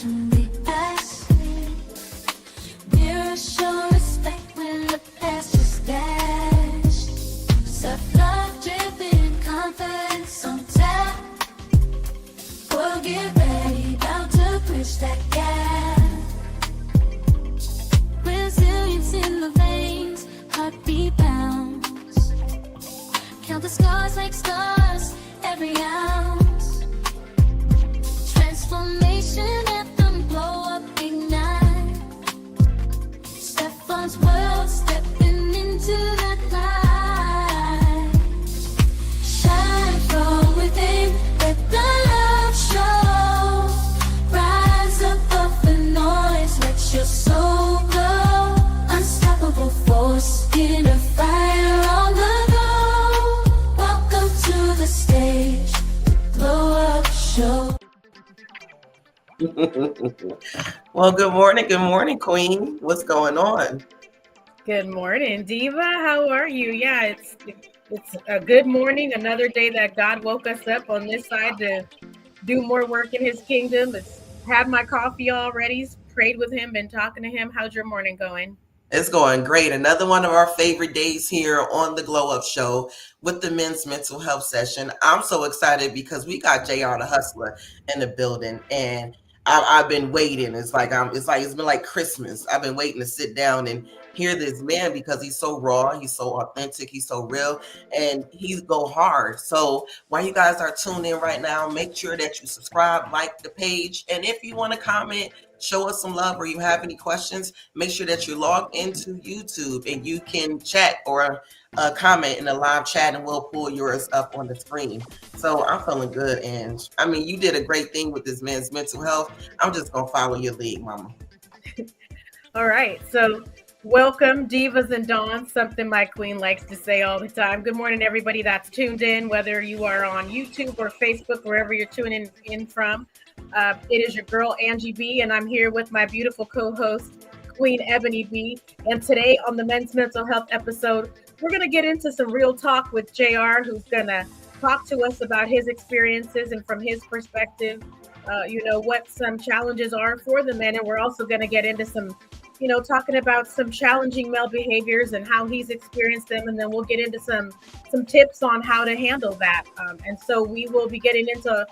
question we ask. Mirror show respect when the past is dashed. Self-love driven, confidence on tap. We'll get ready, bound to bridge that gap. Resilience in the veins, heartbeat bounce. Count the scars like stars, every ounce. Transformation anthem, blow up, ignite. Stefan's world, stepping into that light. Shine from within, let the love show. Rise above the noise, let your soul glow. Unstoppable force, inner fire on the go. Welcome to the stage, blow up show. Well, good morning, Queen. What's going on? Good morning, Diva. How are you? Yeah, it's a good morning. Another day that God woke us up on this side to do more work in His kingdom. It's had my coffee already. Prayed with Him, been talking to Him. How's your morning going? It's going great. Another one of our favorite days here on the Glow Up Show with the men's mental health session. I'm so excited because we got JR Da Hussla in the building, and I've been waiting. It's been like Christmas. I've been waiting to sit down and hear this man because he's so raw, he's so authentic, he's so real, and he's go hard. So while you guys are tuned in right now, make sure that you subscribe, like the page, and if you want to comment, show us some love, or you have any questions, make sure that you log into YouTube and you can chat or comment in the live chat, and we'll pull yours up on the screen. So I'm feeling good, and I mean, you did a great thing with this man's mental health. I'm just gonna follow your lead, Mama. All right, so welcome, Divas and Dawns, something my queen likes to say all the time. Good morning, everybody that's tuned in, whether you are on YouTube or Facebook, wherever you're tuning in from. It is your girl, Angie B, and I'm here with my beautiful co-host, Queen Ebony B. And today on the Men's Mental Health episode, we're going to get into some real talk with JR, who's going to talk to us about his experiences and from his perspective, what some challenges are for the men. And we're also going to get into some, talking about some challenging male behaviors and how he's experienced them. And then we'll get into some tips on how to handle that. And so we will be getting into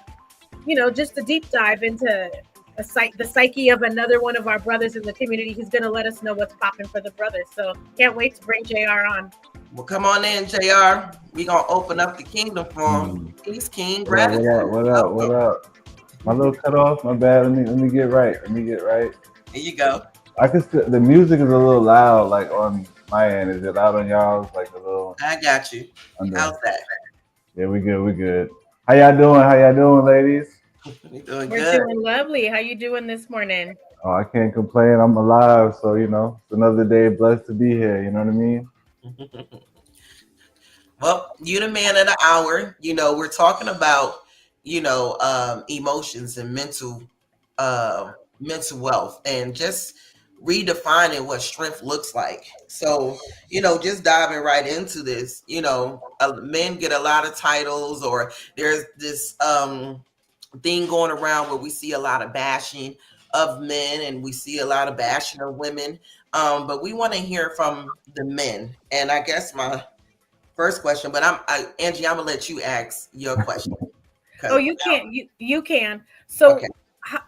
just a deep dive into the psyche of another one of our brothers in the community who's going to let us know what's popping for the brothers. So can't wait to bring JR on. Well, come on in, JR. We're going to open up the kingdom for him. Peace, King. Gratitude. What up? My little cut off. My bad. Let me get right. There you go. The music is a little loud, like on my end. Is it loud on y'all's? Like a little. I got you. How's that? Yeah, we good. How y'all doing, ladies? We're doing We're good. doing lovely. How you doing this morning? Oh, I can't complain. I'm alive, so it's another day. Blessed to be here. You know what I mean? Well, you the man of the hour. We're talking about emotions and mental wealth, and just redefining what strength looks like. So just diving right into this. Men get a lot of titles, or there's this thing going around where we see a lot of bashing of men and we see a lot of bashing of women, but we want to hear from the men. And I guess my first question, but Angie, I'm gonna let you ask your question. Oh, you can. So okay.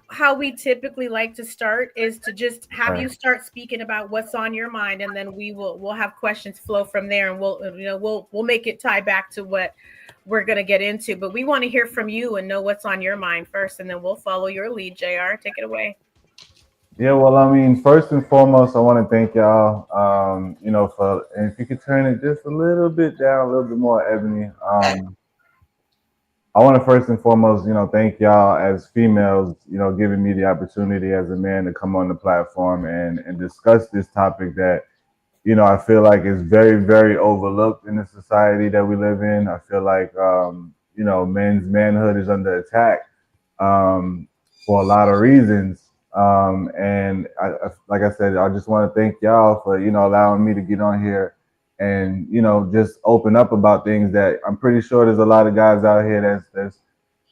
How we typically like to start is to just have you start speaking about what's on your mind, and then we'll have questions flow from there, and we'll make it tie back to what we're going to get into. But we want to hear from you and know what's on your mind first, and then we'll follow your lead. JR, take it away. Yeah, well, I mean, first and foremost, I want to thank y'all, and if you could turn it just a little bit down, a little bit more, Ebony. I want to first and foremost, thank y'all as females, giving me the opportunity as a man to come on the platform and discuss this topic that, I feel like is very, very overlooked in the society that we live in. I feel like, men's manhood is under attack for a lot of reasons. And like I said, I just want to thank y'all for, allowing me to get on here and, just open up about things that I'm pretty sure there's a lot of guys out here that's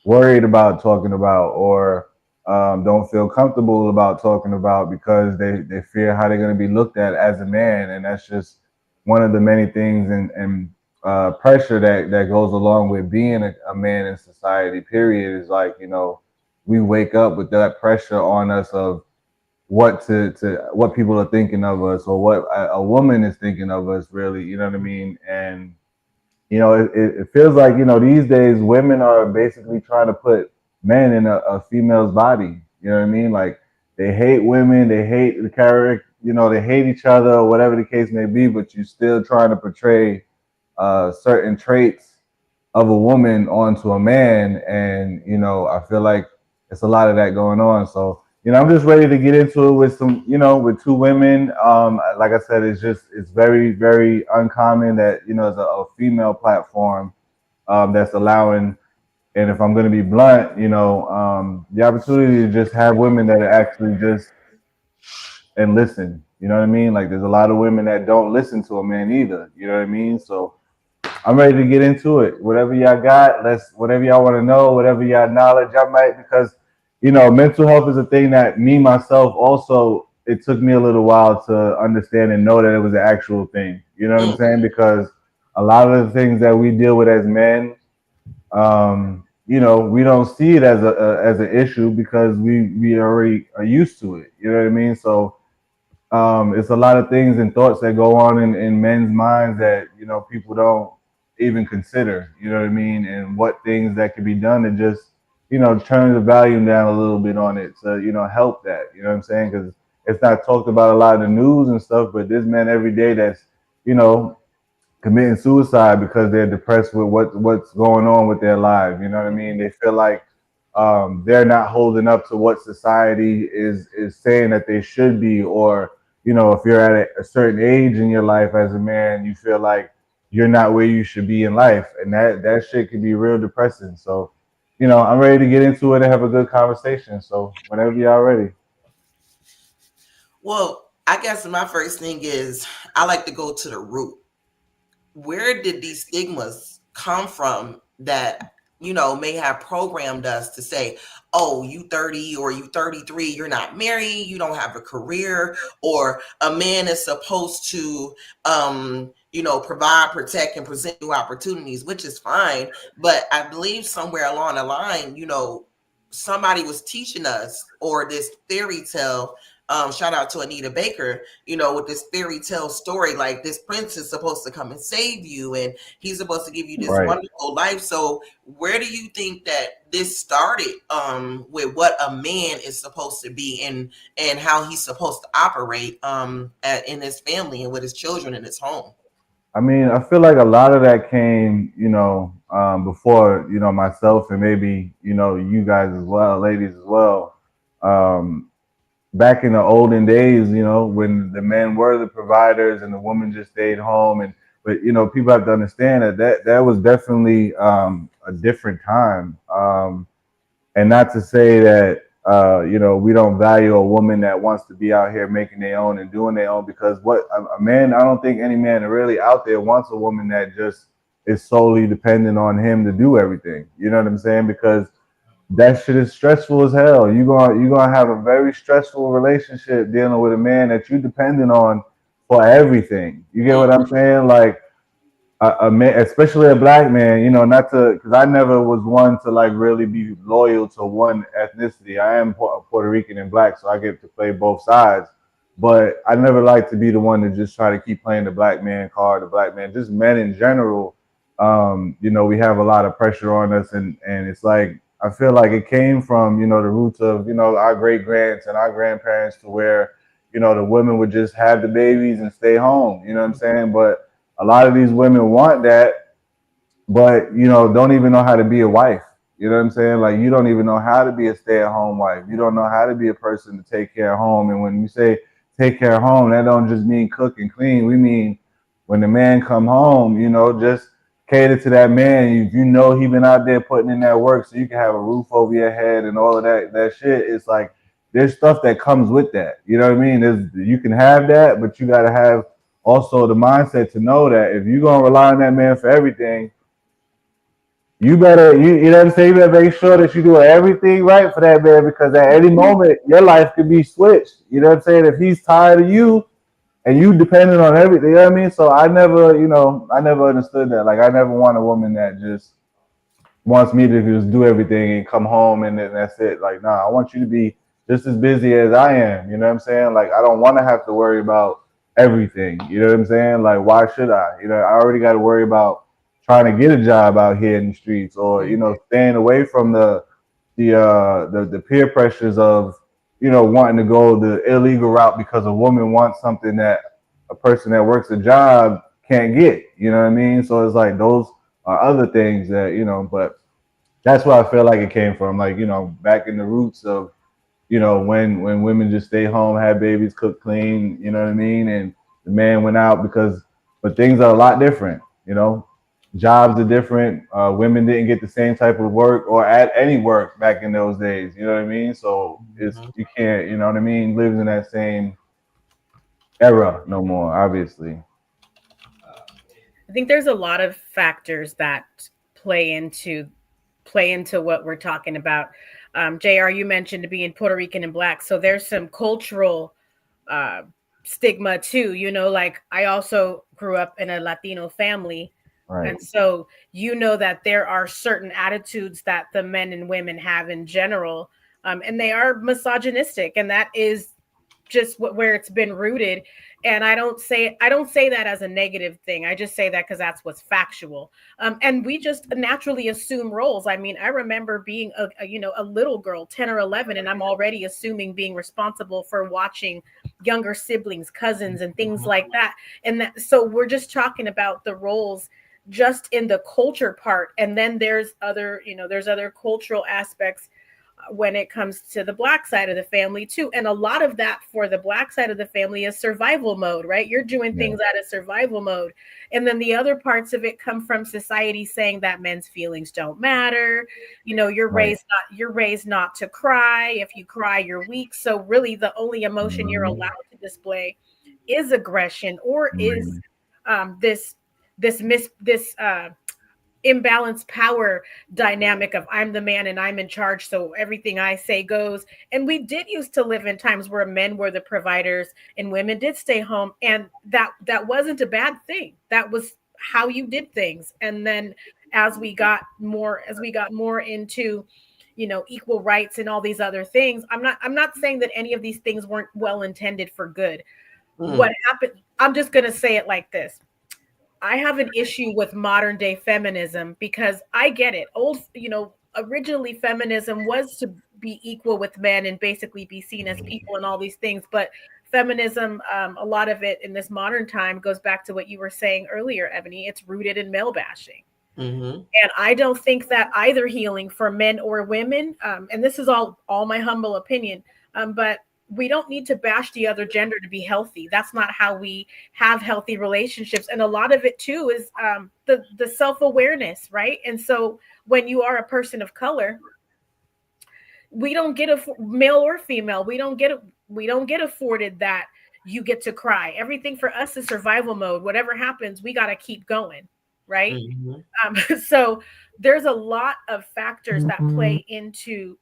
worried about talking about, or, don't feel comfortable about talking about because they fear how they're going to be looked at as a man. And that's just one of the many things and pressure that goes along with being a man in society, period, is like, we wake up with that pressure on us of what people are thinking of us, or what a woman is thinking of us, really, you know what I mean? And it feels like, these days women are basically trying to put men in a female's body. You know what I mean? Like, they hate women, they hate the character, they hate each other, or whatever the case may be, but you're still trying to portray certain traits of a woman onto a man. And, I feel like it's a lot of that going on. So, I'm just ready to get into it with some, with two women. Like I said, it's very, very uncommon that, it's a female platform that's allowing, and if I'm going to be blunt, the opportunity to just have women that are actually just and listen. You know what I mean? Like, there's a lot of women that don't listen to a man either. You know what I mean? So I'm ready to get into it. Whatever y'all got, whatever y'all want to know, whatever y'all knowledge y'all might, because mental health is a thing that me myself also, it took me a little while to understand and know that it was an actual thing. You know what I'm Mm. saying? Because a lot of the things that we deal with as men, we don't see it as an issue because we already are used to it. You know what I mean? So it's a lot of things and thoughts that go on in men's minds that people don't even consider. You know what I mean? And what things that could be done to just turn the volume down a little bit on it to help that. You know what I'm saying? Because it's not talked about a lot in the news and stuff, but there's men every day that's you know committing suicide because they're depressed with what's going on with their lives. You know what I mean? They feel like they're not holding up to what society is saying that they should be, or if you're at a certain age in your life as a man, you feel like you're not where you should be in life, and that shit can be real depressing. So, I'm ready to get into it and have a good conversation. So, whenever y'all ready. Well, I guess my first thing is I like to go to the root. Where did these stigmas come from that may have programmed us to say, oh, you 30 or you 33, you're not married, you don't have a career, or a man is supposed to provide, protect, and present new opportunities, which is fine. But I believe somewhere along the line, somebody was teaching us, or this fairy tale, shout out to Anita Baker, with this fairy tale story, like this prince is supposed to come and save you, and he's supposed to give you this Right. wonderful life. So where do you think that this started, with what a man is supposed to be, and how he's supposed to operate in his family and with his children in his home? I mean, I feel like a lot of that came, before, myself and maybe, you guys as well, ladies as well. Um, Back in the olden days, when the men were the providers and the woman just stayed home. But, people have to understand that was definitely a different time. And not to say that we don't value a woman that wants to be out here making their own and doing their own, because what a man, I don't think any man really out there wants a woman that just is solely dependent on him to do everything. You know what I'm saying? Because that shit is stressful as hell. You're gonna have a very stressful relationship dealing with a man that you dependent on for everything. You get what I'm saying? Like, a man, especially a black man, not to, because I never was one to like really be loyal to one ethnicity. I am Puerto Rican and black, so I get to play both sides. But I never like to be the one to just try to keep playing the black man card, the black man, just men in general. We have a lot of pressure on us, and it's like, I feel like it came from, the roots of, our great grands and our grandparents, to where, the women would just have the babies and stay home. You know what I'm saying? But a lot of these women want that, but don't even know how to be a wife. You know what I'm saying? Like, you don't even know how to be a stay-at-home wife. You don't know how to be a person to take care of home. And when you say take care of home, that don't just mean cook and clean. We mean when the man come home, just cater to that man. You know he been out there putting in that work, so you can have a roof over your head and all of that shit. It's like, there's stuff that comes with that. You know what I mean? You can have that, but you got to have also the mindset to know that if you're gonna rely on that man for everything, you know what I'm saying? You better make sure that you do everything right for that man because at any moment your life could be switched. You know what I'm saying? If he's tired of you and you depending on everything, you know what I mean? So I never understood that. Like I never want a woman that just wants me to just do everything and come home and then that's it. Like, nah, I want you to be just as busy as I am. You know what I'm saying? Like, I don't want to have to worry about everything. You know what I'm saying? Like, why should I? You know, I already got to worry about trying to get a job out here in the streets or staying away from the peer pressures of wanting to go the illegal route because a woman wants something that a person that works a job can't get. You know what I mean? So it's like those are other things that but that's where I feel like it came from. Like back in the roots of when women just stay home, have babies, cook clean. You know what I mean? And the man went out but things are a lot different. Jobs are different. Women didn't get the same type of work or at any work back in those days. You know what I mean? So it's you can't. You know what I mean? Lives in that same era no more. Obviously. I think there's a lot of factors that play into play into what we're talking about. JR, you mentioned being Puerto Rican and black, so there's some cultural uh, stigma too. Like I also grew up in a Latino family, Right. and so that there are certain attitudes that the men and women have in general, and they are misogynistic, and that is just where it's been rooted. And I don't say that as a negative thing. I just say that because that's what's factual. And we just naturally assume roles. I mean, I remember being a little girl, 10 or 11, and I'm already assuming being responsible for watching younger siblings, cousins, and things like that. And so we're just talking about the roles just in the culture part. And then there's other cultural aspects when it comes to the black side of the family too. And a lot of that for the black side of the family is survival mode, right? You're doing Yeah. things out of survival mode. And then the other parts of it come from society saying that men's feelings don't matter. Right. You're raised not to cry. If you cry, you're weak. So really the only emotion you're Mhm. allowed to display is aggression, or is Mhm. this imbalanced power dynamic of I'm the man and I'm in charge, so everything I say goes. And we did used to live in times where men were the providers and women did stay home, and that wasn't a bad thing. That was how you did things. And then as we got more into equal rights and all these other things, I'm not saying that any of these things weren't well intended for good. What Mm. happened, I'm just going to say it like this: I have an issue with modern day feminism because I get it. Originally feminism was to be equal with men and basically be seen as people and all these things. But feminism, a lot of it in this modern time goes back to what you were saying earlier, Ebony. It's rooted in male bashing. Mm-hmm. And I don't think that either healing for men or women, and this is all my humble opinion, but we don't need to bash the other gender to be healthy. That's not how we have healthy relationships. And a lot of it too is the self awareness, right? And so when you are a person of color, we don't get a male or female. We don't get afforded that you get to cry. Everything for us is survival mode. Whatever happens, we got to keep going, right? Mm-hmm. So there's a lot of factors that play into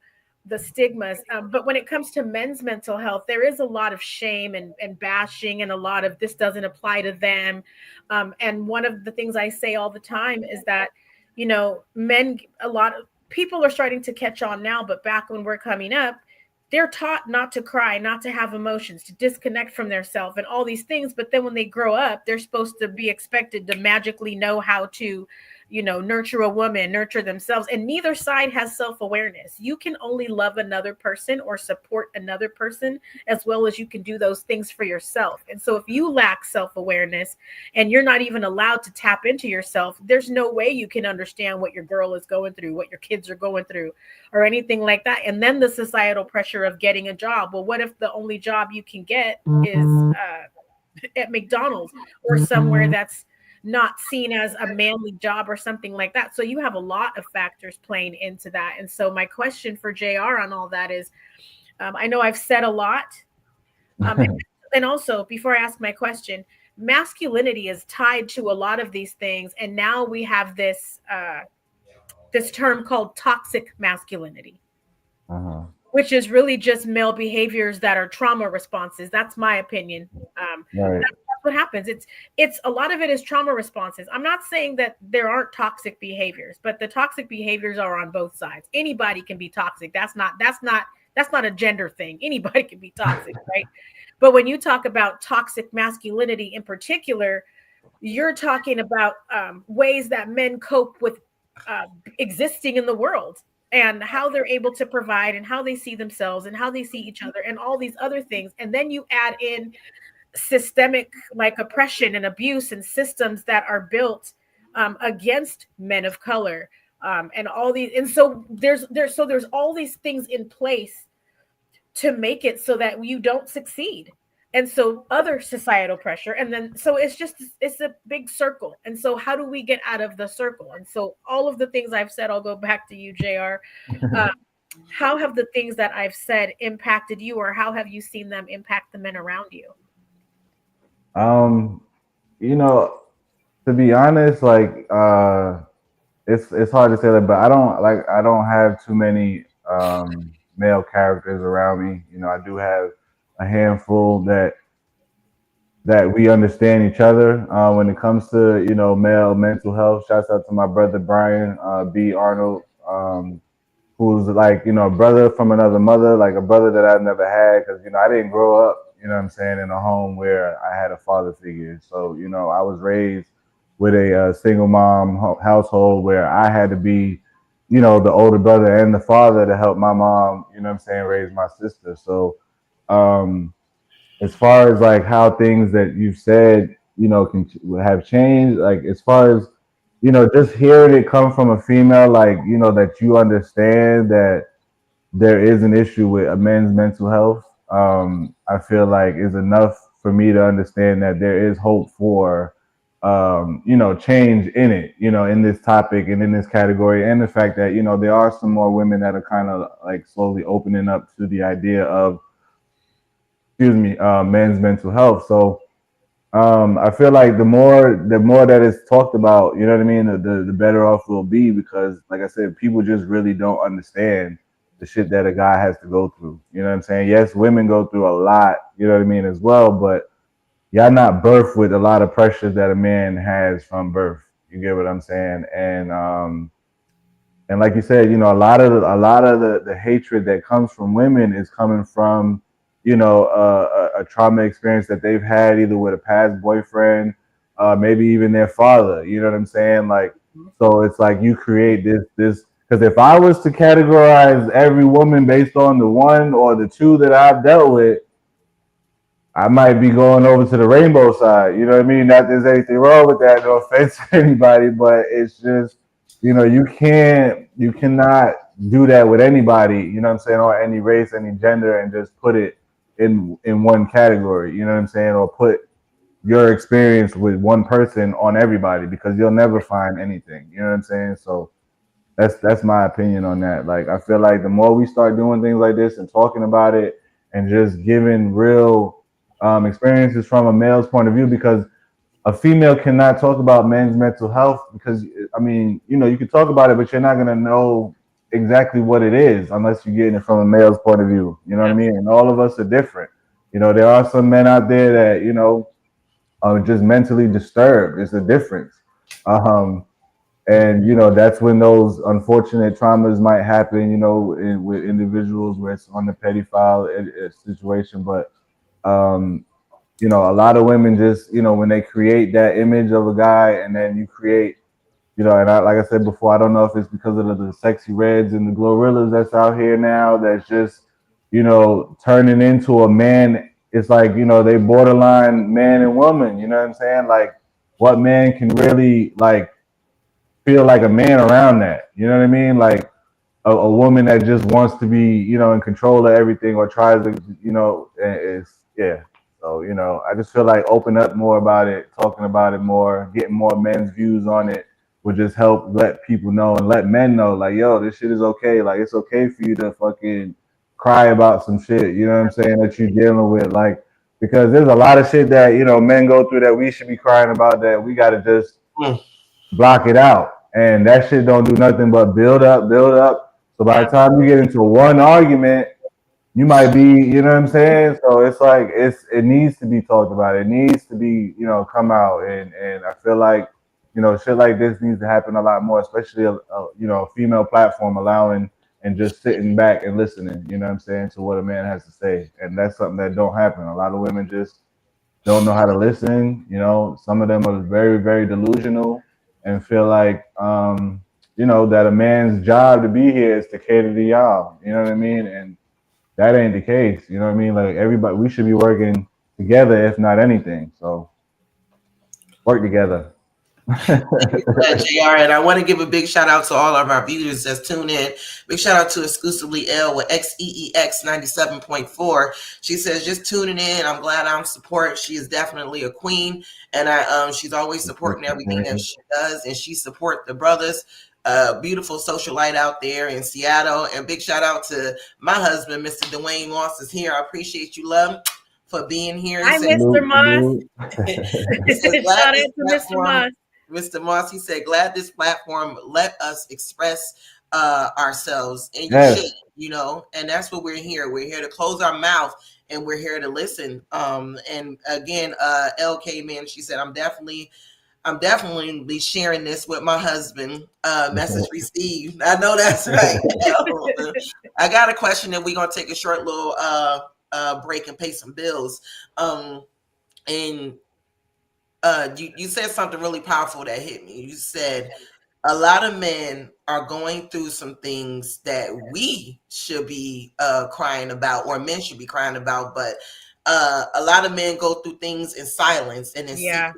the stigmas. But when it comes to men's mental health, there is a lot of shame and bashing, and a lot of this doesn't apply to them. And one of the things I say all the time is that, men, a lot of people are starting to catch on now, but back when we're coming up, they're taught not to cry, not to have emotions, to disconnect from their self and all these things. But then when they grow up, they're supposed to be expected to magically know how to, nurture a woman, nurture themselves. And neither side has self awareness. You can only love another person or support another person as well as you can do those things for yourself. And so if you lack self awareness and you're not even allowed to tap into yourself, there's no way you can understand what your girl is going through, what your kids are going through, or anything like that. And then the societal pressure of getting a job. Well, what if the only job you can get is at McDonald's or somewhere that's not seen as a manly job or something like that? So you have a lot of factors playing into that. And so my question for JR on all that is, I know I've said a lot. And also, before I ask my question, masculinity is tied to a lot of these things. And now we have this this term called toxic masculinity, Uh-huh. which is really just male behaviors that are trauma responses. That's my opinion. Right. That's what happens. It's a lot of it is trauma responses. I'm not saying that there aren't toxic behaviors, but the toxic behaviors are on both sides. Anybody can be toxic. That's not a gender thing. Anybody can be toxic, right? But when you talk about toxic masculinity in particular, you're talking about ways that men cope with existing in the world, and how they're able to provide, and how they see themselves, and how they see each other, and all these other things. And then you add in systemic, like, oppression and abuse and systems that are built against men of color, and all these. And so there's all these things in place to make it so that you don't succeed. And so other societal pressure, and then so it's a big circle. And so how do we get out of the circle? And so all of the things I've said, I'll go back to you, JR. uh, how have the things that I've said impacted you, or how have you seen them impact the men around you? Um, you know, to be honest, like it's hard to say that, but I don't have too many male characters around me. You know, I do have a handful that we understand each other when it comes to male mental health. Shouts out to my brother Brian B Arnold, who's like a brother from another mother, like a brother that I've never had, because I didn't grow up, what I'm saying, in a home where I had a father figure. So I was raised with a single mom household where I had to be the older brother and the father to help my mom, what I'm saying, raise my sister. So um as far as like how things that you've said, can have changed, like as far as just hearing it come from a female, like that you understand that there is an issue with a man's mental health. I feel like is enough for me to understand that there is hope for change in it, in this topic and in this category, and the fact that there are some more women that are kind of like slowly opening up to the idea of, men's mental health. So I feel like the more that it's talked about, what I mean, the better off we'll be, because like I said, people just really don't understand the shit that a guy has to go through. You know what I'm saying? Yes, women go through a lot, what I mean, as well, but y'all not birthed with a lot of pressures that a man has from birth. You get what I'm saying? And like you said, a lot of the hatred that comes from women is coming from a trauma experience that they've had either with a past boyfriend, maybe even their father. You know what I'm saying? Like, so it's like you create this. Because if I was to categorize every woman based on the one or the two that I've dealt with, I might be going over to the rainbow side. You know what I mean? Not that there's anything wrong with that. No offense to anybody, but it's just, you cannot do that with anybody. You know what I'm saying? Or any race, any gender, and just put it in one category. You know what I'm saying? Or put your experience with one person on everybody, because you'll never find anything. You know what I'm saying? So that's my opinion on that. Like, I feel like the more we start doing things like this and talking about it and just giving real experiences from a male's point of view, because a female cannot talk about men's mental health, because I mean, you can talk about it, but you're not gonna know exactly what it is unless you're getting it from a male's point of view. You know what I mean? And all of us are different. There are some men out there that are just mentally disturbed. It's a difference. Um, and that's when those unfortunate traumas might happen. With individuals where it's on the pedophile situation, but um, a lot of women just, when they create that image of a guy, and then you create, and like I said before, I don't know if it's because of the sexy reds and the glorilla that's out here now, that's just, turning into a man. It's like, they borderline man and woman, you know what I'm saying? Like, what man can really like feel like a man around that? You know what I mean? Like, a woman that just wants to be, in control of everything, or tries to, is, yeah. So, I just feel like open up more about it, talking about it more, getting more men's views on it would just help let people know and let men know, like, yo, this shit is okay. Like, it's okay for you to fucking cry about some shit, you know what I'm saying, that you're dealing with. Like, because there's a lot of shit that, men go through that we should be crying about, that we got to just Mm. block it out. and that shit don't do nothing but build up, build up. So by the time you get into one argument, you might be, you know what I'm saying? So it's like it needs to be talked about. It needs to be, come out, and I feel like, shit like this needs to happen a lot more, especially a female platform allowing and just sitting back and listening, you know what I'm saying, to what a man has to say. And that's something that don't happen. A lot of women just don't know how to listen. Some of them are very, very delusional and feel like, that a man's job to be here is to cater to y'all. You know what I mean? And that ain't the case. You know what I mean? Like everybody, we should be working together, if not anything. So work together. Thank you for that, JR. And I want to give a big shout out to all of our viewers that's tuned in. Big shout out to Exclusively L with XEEX 97.4. She says, just tuning in. I'm glad I'm support. She is definitely a queen. And she's always supporting everything that she does. And she support the brothers. Beautiful socialite out there in Seattle. And big shout out to my husband, Mr. Dwayne Moss is here. I appreciate you, love, for being here. Hi, Mr. Moss. Shout out to Mr. Moss. Mr. Moss, he said, glad this platform let us express ourselves, and you should, and that's what we're here. We're here to close our mouth, and we're here to listen. And again, Elle came in. She said, I'm definitely sharing this with my husband. Message received. I know that's right. I got a question, and we're gonna take a short little break and pay some bills. And you said something really powerful that hit me. You said a lot of men are going through some things that we should be crying about, or men should be crying about, but a lot of men go through things in silence and in secret.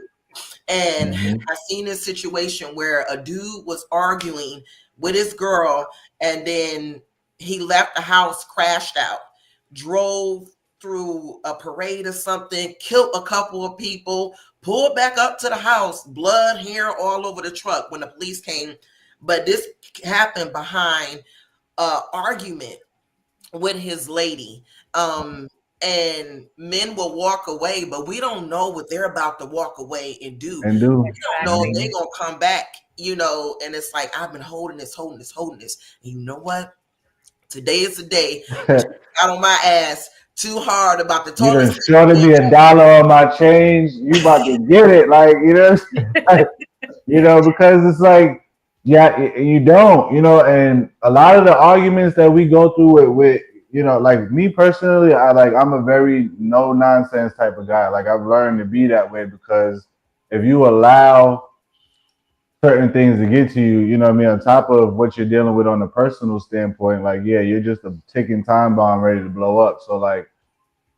And I've seen a situation where a dude was arguing with his girl, and then he left the house, crashed out, drove through a parade or something, killed a couple of people, pulled back up to the house, blood, hair all over the truck when the police came. But this happened behind an argument with his lady. And men will walk away, but we don't know what they're about to walk away and do. We don't know if they're going to come back, and it's like, I've been holding this. And you know what? Today is the day. Got on my ass too hard about the total. You done shorted me $1 on my change. You about to get it, because it's like, you don't, and a lot of the arguments that we go through with like me personally, I'm a very no nonsense type of guy. Like I've learned to be that way, because if you allow certain things to get to you, you know what I mean, on top of what you're dealing with on a personal standpoint, like, you're just a ticking time bomb ready to blow up. So like,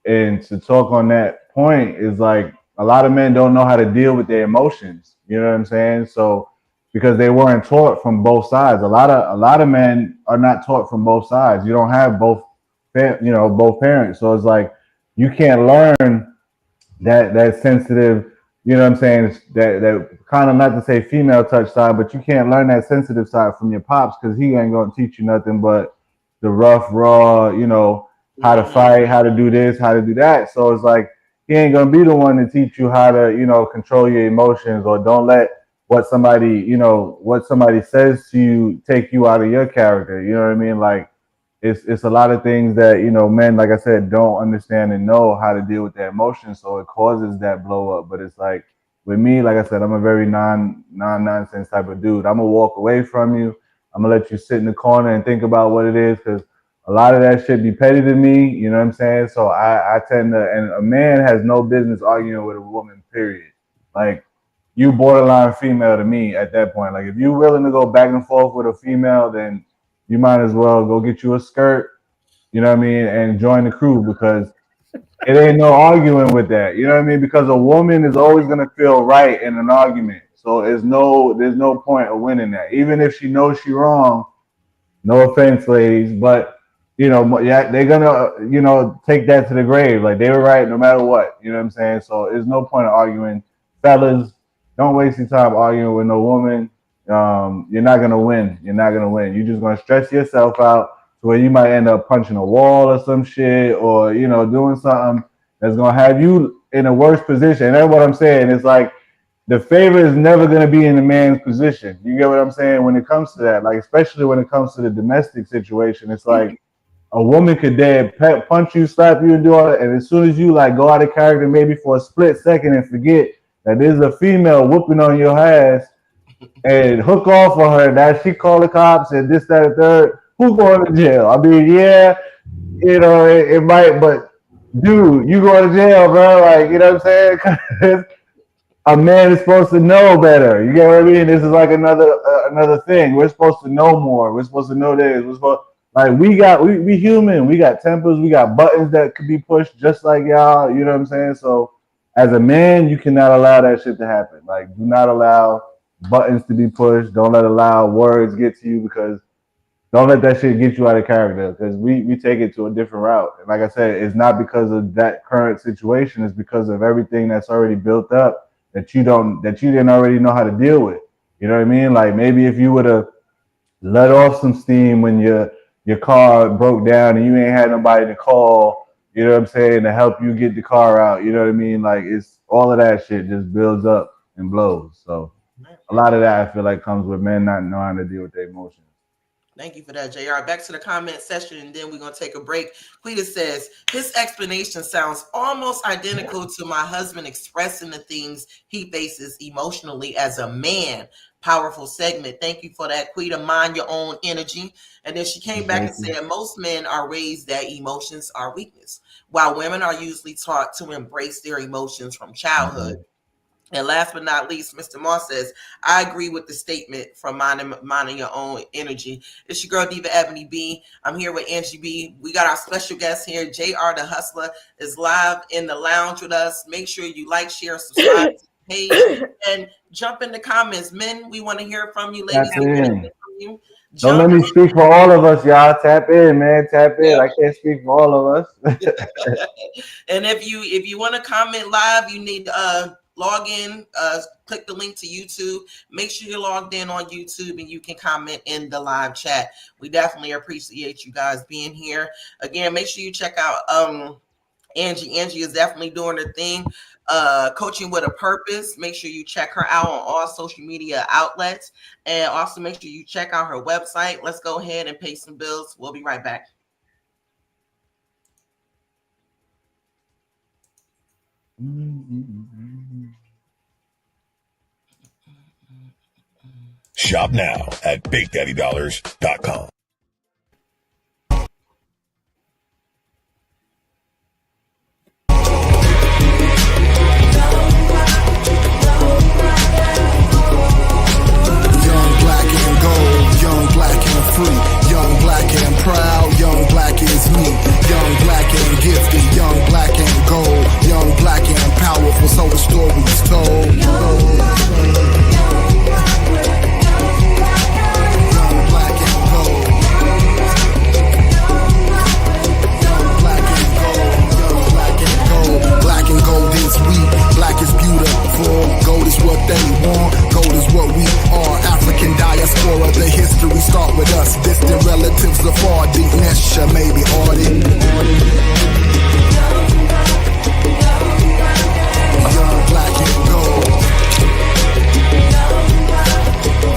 and to talk on that point is like, a lot of men don't know how to deal with their emotions. You know what I'm saying? So because they weren't taught from both sides. A lot of men are not taught from both sides. You don't have both parents. So it's like, you can't learn that sensitive, you know what I'm saying, that kind of, not to say female touch side, but you can't learn that sensitive side from your pops, because he ain't gonna teach you nothing but the rough, raw, how to fight, how to do this, how to do that. So it's like, he ain't gonna be the one to teach you how to, control your emotions, or don't let what somebody says to you take you out of your character. You know what I mean? Like, it's a lot of things that, men, like I said, don't understand and know how to deal with their emotions. So it causes that blow up. But it's like, with me, like I said, I'm a very non-nonsense type of dude. I'm gonna walk away from you. I'm gonna let you sit in the corner and think about what it is, because a lot of that shit be petty to me. You know what I'm saying? So I tend to, and a man has no business arguing with a woman, period. Like, you borderline female to me at that point. Like, if you're willing to go back and forth with a female, then you might as well go get you a skirt, you know what I mean, and join the crew, because it ain't no arguing with that. You know what I mean? Because a woman is always gonna feel right in an argument. So there's no point of winning that. Even if she knows she's wrong, no offense, ladies, but they're gonna, take that to the grave. Like, they were right no matter what. You know what I'm saying? So there's no point of arguing. Fellas, don't waste your time arguing with no woman. You're not gonna win. You're just gonna stress yourself out to where you might end up punching a wall or some shit, or doing something that's gonna have you in a worse position. And that's what I'm saying. It's like, the favor is never going to be in the man's position. You get what I'm saying? When it comes to that, like, especially when it comes to the domestic situation, it's like a woman could dead punch you, slap you, and do all that. And as soon as you like go out of character, maybe for a split second, and forget that there's a female whooping on your ass and hook off on her, that she call the cops and this, that, and third, who going to jail? I mean, yeah, it might, but dude, you going to jail, bro. Like, you know what I'm saying? A man is supposed to know better. You get what I mean? This is like another thing. We're supposed to know more. We're supposed to know this. We're supposed like we human. We got tempers. We got buttons that could be pushed just like y'all. You know what I'm saying? So as a man, you cannot allow that shit to happen. Like, do not allow buttons to be pushed. Don't allow words get to you, because don't let that shit get you out of character, because we take it to a different route. And like I said, it's not because of that current situation. It's because of everything that's already built up that you didn't already know how to deal with. You know what I mean? Like, maybe if you would have let off some steam when your car broke down and you ain't had nobody to call, you know what I'm saying, to help you get the car out. You know what I mean? Like, it's all of that shit just builds up and blows. So a lot of that I feel like comes with men not knowing how to deal with their emotions. Thank you for that, JR. Back to the comment section, and then we're going to take a break. Cletus says, his explanation sounds almost identical to my husband expressing the things he faces emotionally as a man. Powerful segment. Thank you for that, Quita. Mind your own energy. And then she came back and said, most men are raised that emotions are weakness, while women are usually taught to embrace their emotions from childhood. And last but not least, Mr. Moss says, I agree with the statement from minding your own energy. It's your girl, Diva Ebony B. I'm here with Angie B. We got our special guest here. JR Da Hussla is live in the lounge with us. Make sure you like, share, subscribe to the page, and jump in the comments. Men, we want to hear from you. Ladies, we want to hear from you. Don't let me speak for all of us, y'all. Tap in, man. Tap in. I can't speak for all of us. And if you want to comment live, you need log in, click the link to YouTube. Make sure you're logged in on YouTube and you can comment in the live chat. We definitely appreciate you guys being here. Again, make sure you check out Angie. Angie is definitely doing her thing. Coaching with a Purpose. Make sure you check her out on all social media outlets. And also make sure you check out her website. Let's go ahead and pay some bills. We'll be right back. Shop now at BigDaddyDollars.com. Young, black, and gold. Young, black, and free. Young, black, and proud. Young, black is me. Young, black, and gifted. Young, black, and gold. Young, black, and powerful. So the story's told. Young, black, and gold. Young, black, and gold. Young, black, and gold. Black and gold is we. Black is beautiful. Gold is what they want. Gold is what we are. African diaspora. The history start with us. Distant relatives afar. Deep Nesha, maybe Arden. Young, black, and gold.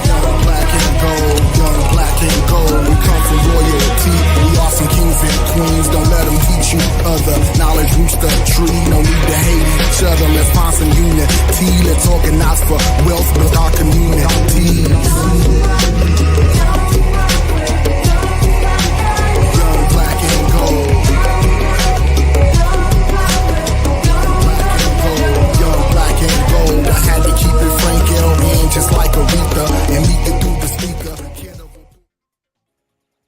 Young, black, and gold. Young, black, and gold. We come from royalty. We are some kings and queens. Don't let them teach you other knowledge. Roots the tree. No need to hate each other. Let's find some unity. Let's organize for wealth. Build our communities. Young, black, and gold. Young, black, and gold. I had to keep it Frank L. just like Aretha and meet it through the speaker.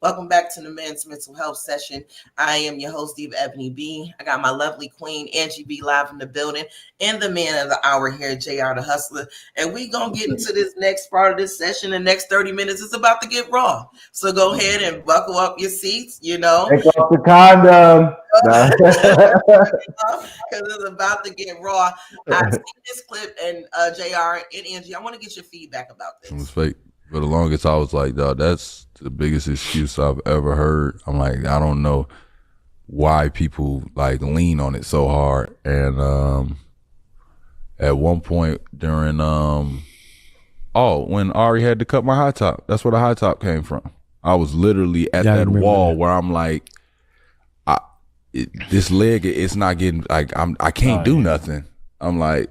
Welcome back to the Men's Mental Health Session. I am your host, Diva Ebony B. I got my lovely queen, Angie B, live in the building, and the man of the hour here, JR Da Hussla. And we going to get into this next part of this session. The next 30 minutes is about to get raw. So go ahead and buckle up your seats, Take off the condom. Because it's about to get raw. I've seen this clip, and JR and Angie, I want to get your feedback about this. It was fake. For the longest, I was like, dog, that's the biggest excuse I've ever heard. I'm like, I don't know why people like lean on it so hard. And at one point during when Ari had to cut my high top. That's where the high top came from. I was literally at that wall where I'm like, this leg, it's not getting, like, I can't do nothing. I'm like,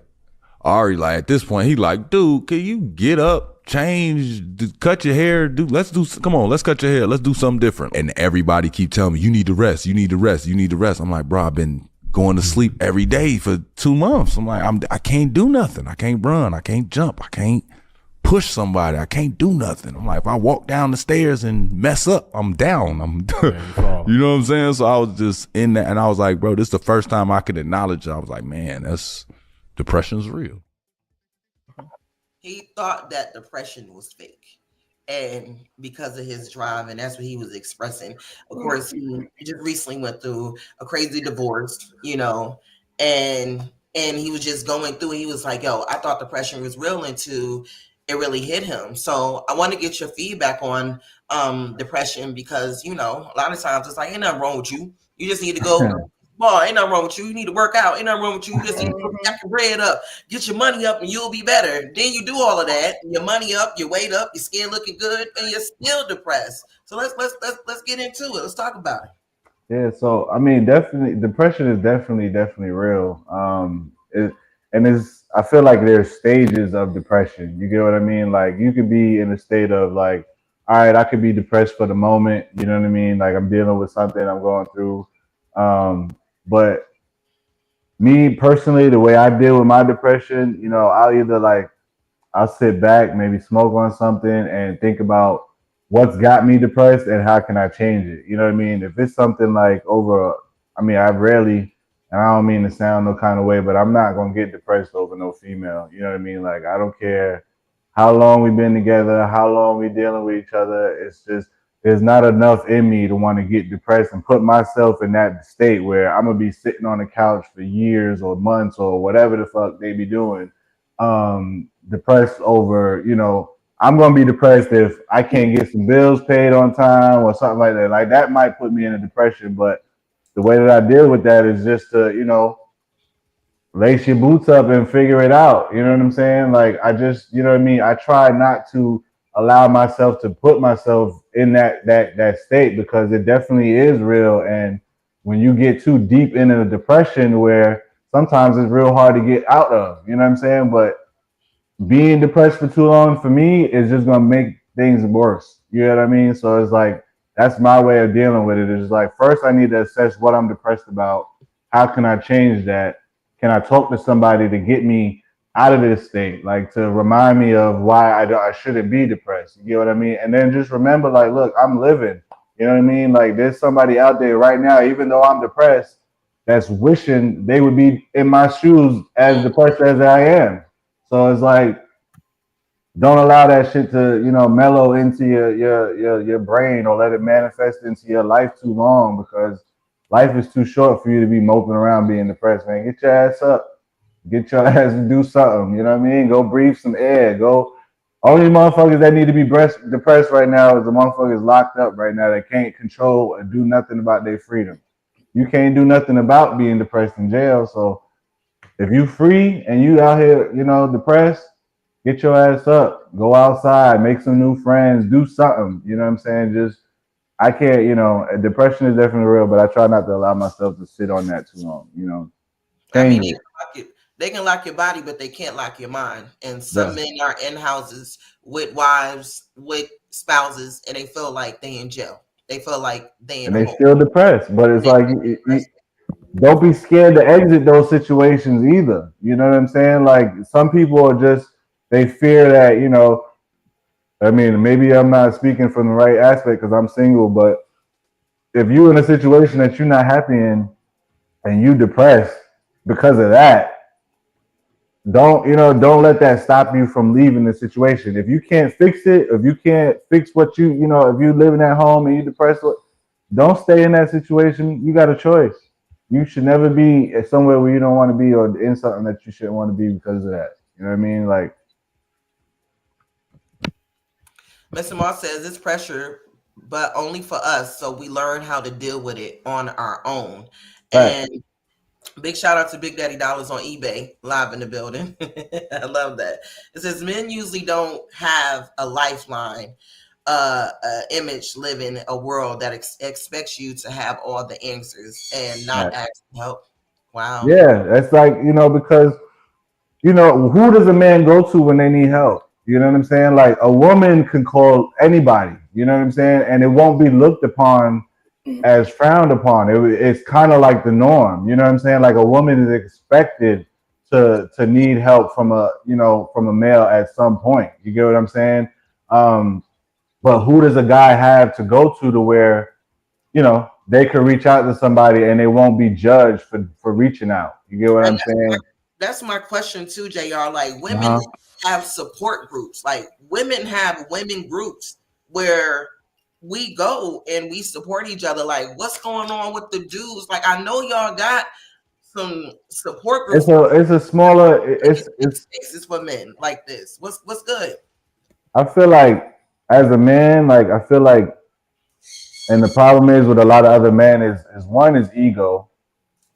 Ari, like, at this point, he like, dude, can you get up, change, cut your hair, come on, let's cut your hair, let's do something different. And everybody keep telling me, you need to rest, you need to rest, you need to rest. I'm like, bro, I've been going to sleep every day for 2 months. I'm like, I can't do nothing. I can't run, I can't jump, I can't push somebody, I can't do nothing. I'm like, if I walk down the stairs and mess up, I'm down. You know what I'm saying? So I was just in that, and I was like, bro, this is the first time I could acknowledge it. I was like, man, depression's real. He thought that depression was fake, and because of his drive, and that's what he was expressing. Of course, he just recently went through a crazy divorce, and he was just going through. He was like, yo, I thought depression was real until it really hit him. So I want to get your feedback on depression, because a lot of times it's like, ain't nothing wrong with you. You just need to go. Boy, ain't nothing wrong with you. You need to work out. Ain't nothing wrong with you. You just need to get your bread up, get your money up, and you'll be better. Then you do all of that, your money up, your weight up, your skin looking good, and you're still depressed. So let's get into it. Let's talk about it. Yeah, so I mean, definitely, depression is definitely real. I feel like there's stages of depression. You get what I mean? Like, you could be in a state of like, all right, I could be depressed for the moment. You know what I mean? Like, I'm dealing with something I'm going through. But me personally, the way I deal with my depression, I'll sit back, maybe smoke on something, and think about what's got me depressed and how can I change it. You know what I mean? If it's something like I rarely, and I don't mean to sound no kind of way, but I'm not gonna get depressed over no female. You know what I mean? Like, I don't care how long we've been together, how long we dealing with each other. It's just there's not enough in me to want to get depressed and put myself in that state where I'm gonna be sitting on the couch for years or months or whatever the fuck they be doing, depressed over, I'm gonna be depressed if I can't get some bills paid on time or something like that. Like, that might put me in a depression, but the way that I deal with that is just to, lace your boots up and figure it out. You know what I'm saying? Like, I just, you know what I mean? I try not to allow myself to put myself in that state, because it definitely is real. And when you get too deep into a depression, where sometimes it's real hard to get out of, you know what I'm saying? But being depressed for too long, for me, is just gonna make things worse. You know what I mean? So it's like, that's my way of dealing with it. It's like, first I need to assess what I'm depressed about. How can I change that? Can I talk to somebody to get me out of this state, like to remind me of why I shouldn't be depressed? You know what I mean? And then just remember, like, look, I'm living. You know what I mean? Like, there's somebody out there right now, even though I'm depressed, that's wishing they would be in my shoes as depressed as I am. So it's like, don't allow that shit to, mellow into your brain, or let it manifest into your life too long, because life is too short for you to be moping around being depressed, man. Get your ass up. Get your ass to do something. You know what I mean? Go breathe some air. Go. Only motherfuckers that need to be depressed right now is the motherfuckers locked up right now that can't control and do nothing about their freedom. You can't do nothing about being depressed in jail. So if you free and you out here, depressed, get your ass up. Go outside. Make some new friends. Do something. You know what I'm saying? Just, I can't, depression is definitely real, but I try not to allow myself to sit on that too long. I mean, they can lock your body, but they can't lock your mind. And some men are in houses with wives, with spouses, and they feel like they in jail. They feel like they in and a they hole. still depressed. But it's like, don't be scared to exit those situations either. You know what I'm saying? Like, some people are just, they fear that, I mean, maybe I'm not speaking from the right aspect because I'm single, but if you're in a situation that you're not happy in and you depressed because of that, don't let that stop you from leaving the situation. If you can't fix it, if you can't fix what if you're living at home and you're depressed, don't stay in that situation. You got a choice. You should never be somewhere where you don't want to be, or in something that you shouldn't want to be because of that. You know what I mean? Like, Mr. Moss says it's pressure, but only for us. So we learn how to deal with it on our own. Right. And Big shout out to Big Daddy Dollars on eBay, live in the building. I love that. It says men usually don't have a lifeline, image, live in a world that expects you to have all the answers and not Right. ask for help. Wow. Yeah, that's like, because who does a man go to when they need help? You know what I'm saying? Like a woman can call anybody. You know what I'm saying? And it won't be looked upon as frowned upon. It's kind of like the norm. You know what I'm saying? Like a woman is expected to need help from a male at some point. You get what I'm saying? But who does a guy have to go to where they could reach out to somebody and they won't be judged for reaching out? You get what And I'm saying? that's my question too, JR. Like women Uh-huh. have support groups. Like women have women groups where we go and we support each other. Like what's going on with the dudes? Like I know y'all got some support groups. It's a smaller. It's Spaces for men like this. What's good? I feel like as a man, like I feel like, and the problem is with a lot of other men is one is ego.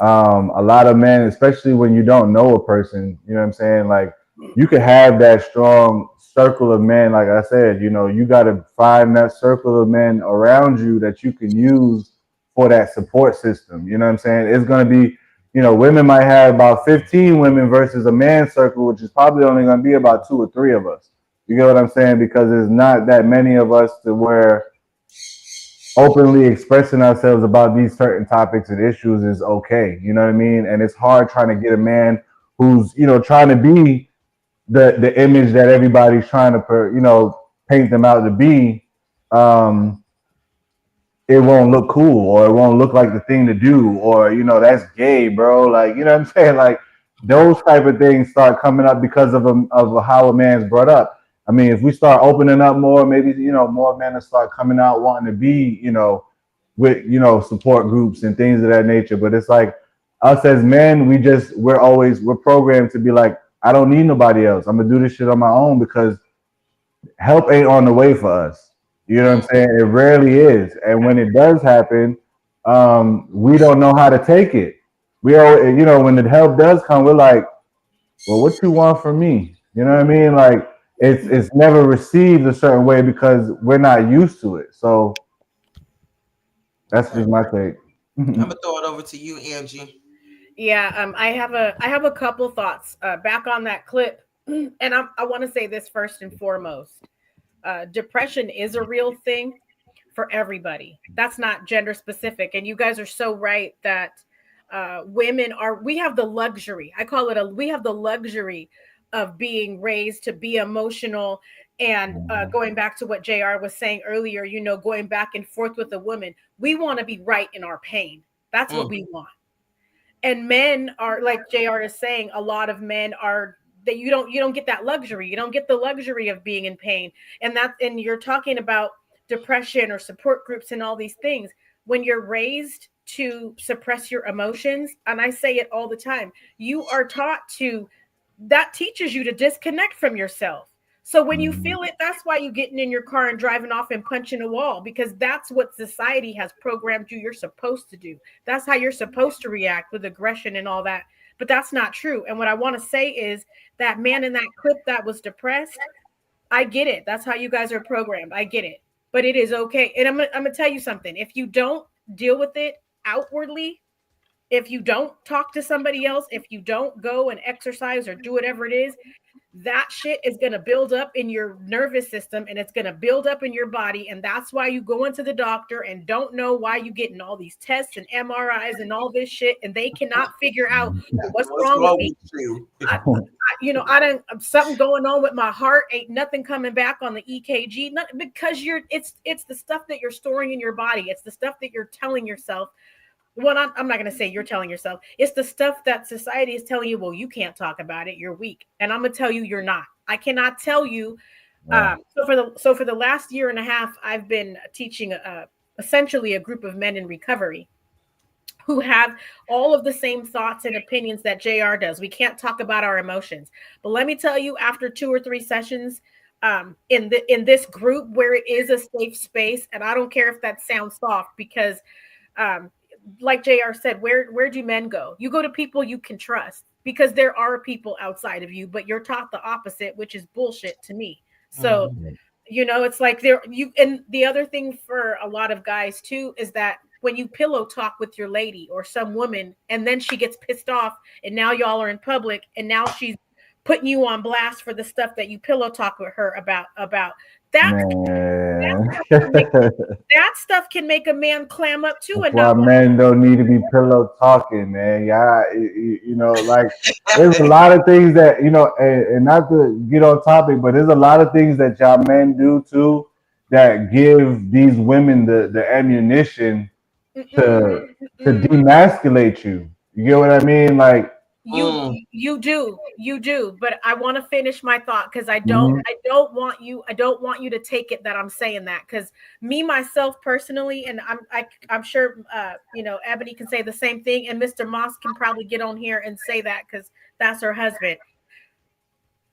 A lot of men, especially when you don't know a person, you know what I'm saying? Like you could have that strong circle of men. Like I said, you got to find that circle of men around you that you can use for that support system. You know what I'm saying? It's going to be, women might have about 15 women versus a man circle, which is probably only going to be about 2 or 3 of us. You get what I'm saying? Because there's not that many of us to where openly expressing ourselves about these certain topics and issues is okay. You know what I mean? And it's hard trying to get a man who's, trying to be the image that everybody's trying to, paint them out to be. It won't look cool, or it won't look like the thing to do, or, that's gay, bro. Like, you know what I'm saying? Like those type of things start coming up because of how a man's brought up. I mean, if we start opening up more, maybe, more men will start coming out wanting to be, with, support groups and things of that nature. But it's like us as men, we're programmed to be like, I don't need nobody else. I'm gonna do this shit on my own because help ain't on the way for us. You know what I'm saying? It rarely is. And when it does happen, we don't know how to take it. We all, when the help does come, we're like, well, what you want from me? You know what I mean? Like it's never received a certain way because we're not used to it. So that's just my take. I'm gonna throw it over to you, Angie. Yeah, I have a couple thoughts back on that clip, and I want to say this first and foremost. Depression is a real thing for everybody. That's not gender specific, and you guys are so right that we have the luxury. I call it we have the luxury of being raised to be emotional. And going back to what JR was saying earlier, going back and forth with a woman, we want to be right in our pain. That's what we want. And men are, like JR is saying, a lot of men are that you don't get that luxury. You don't get the luxury of being in pain. And you're talking about depression or support groups and all these things. When you're raised to suppress your emotions, and I say it all the time, you are taught to, that teaches you to disconnect from yourself. So when you feel it, that's why you're getting in your car and driving off and punching a wall, because that's what society has programmed you're supposed to do. That's how you're supposed to react with aggression and all that. But that's not true. And what I want to say is that man in that clip that was depressed, I get it. That's how you guys are programmed. I get it. But it is okay. And I'm gonna tell you something. If you don't deal with it outwardly, if you don't talk to somebody else, if you don't go and exercise or do whatever it is, that shit is going to build up in your nervous system and it's going to build up in your body. And that's why you go into the doctor and don't know why you getting all these tests and MRIs and all this shit. And they cannot figure out what's wrong with me. You? I don't, something going on with my heart. Ain't nothing coming back on the EKG. Nothing, because it's the stuff that you're storing in your body. It's the stuff that you're telling yourself. Well, I'm not going to say you're telling yourself. It's the stuff that society is telling you, well, you can't talk about it. You're weak. And I'm going to tell you, you're not. I cannot tell you. Wow. So for the last year and a half, I've been teaching essentially a group of men in recovery who have all of the same thoughts and opinions that JR does. We can't talk about our emotions. But let me tell you, after 2 or 3 sessions in this group where it is a safe space, and I don't care if that sounds soft, because like JR said, where do men go? You go to people you can trust, because there are people outside of you, but you're taught the opposite, which is bullshit to me. So, it's like and the other thing for a lot of guys too is that when you pillow talk with your lady or some woman, and then she gets pissed off, and now y'all are in public, and now she's putting you on blast for the stuff that you pillow talk with her about that. Man. That stuff can make a man clam up too, That's and why not. men don't need to be pillow talking, man. Yeah, like there's a lot of things that and not to get on topic, but there's a lot of things that y'all men do too that give these women the ammunition to demasculate you. You get what I mean? Like, You do, but I want to finish my thought, because I mhm. don't want you to take it that I'm saying that, because me myself personally, and I'm sure Ebony can say the same thing, and Mr. Moss can probably get on here and say that, because that's her husband.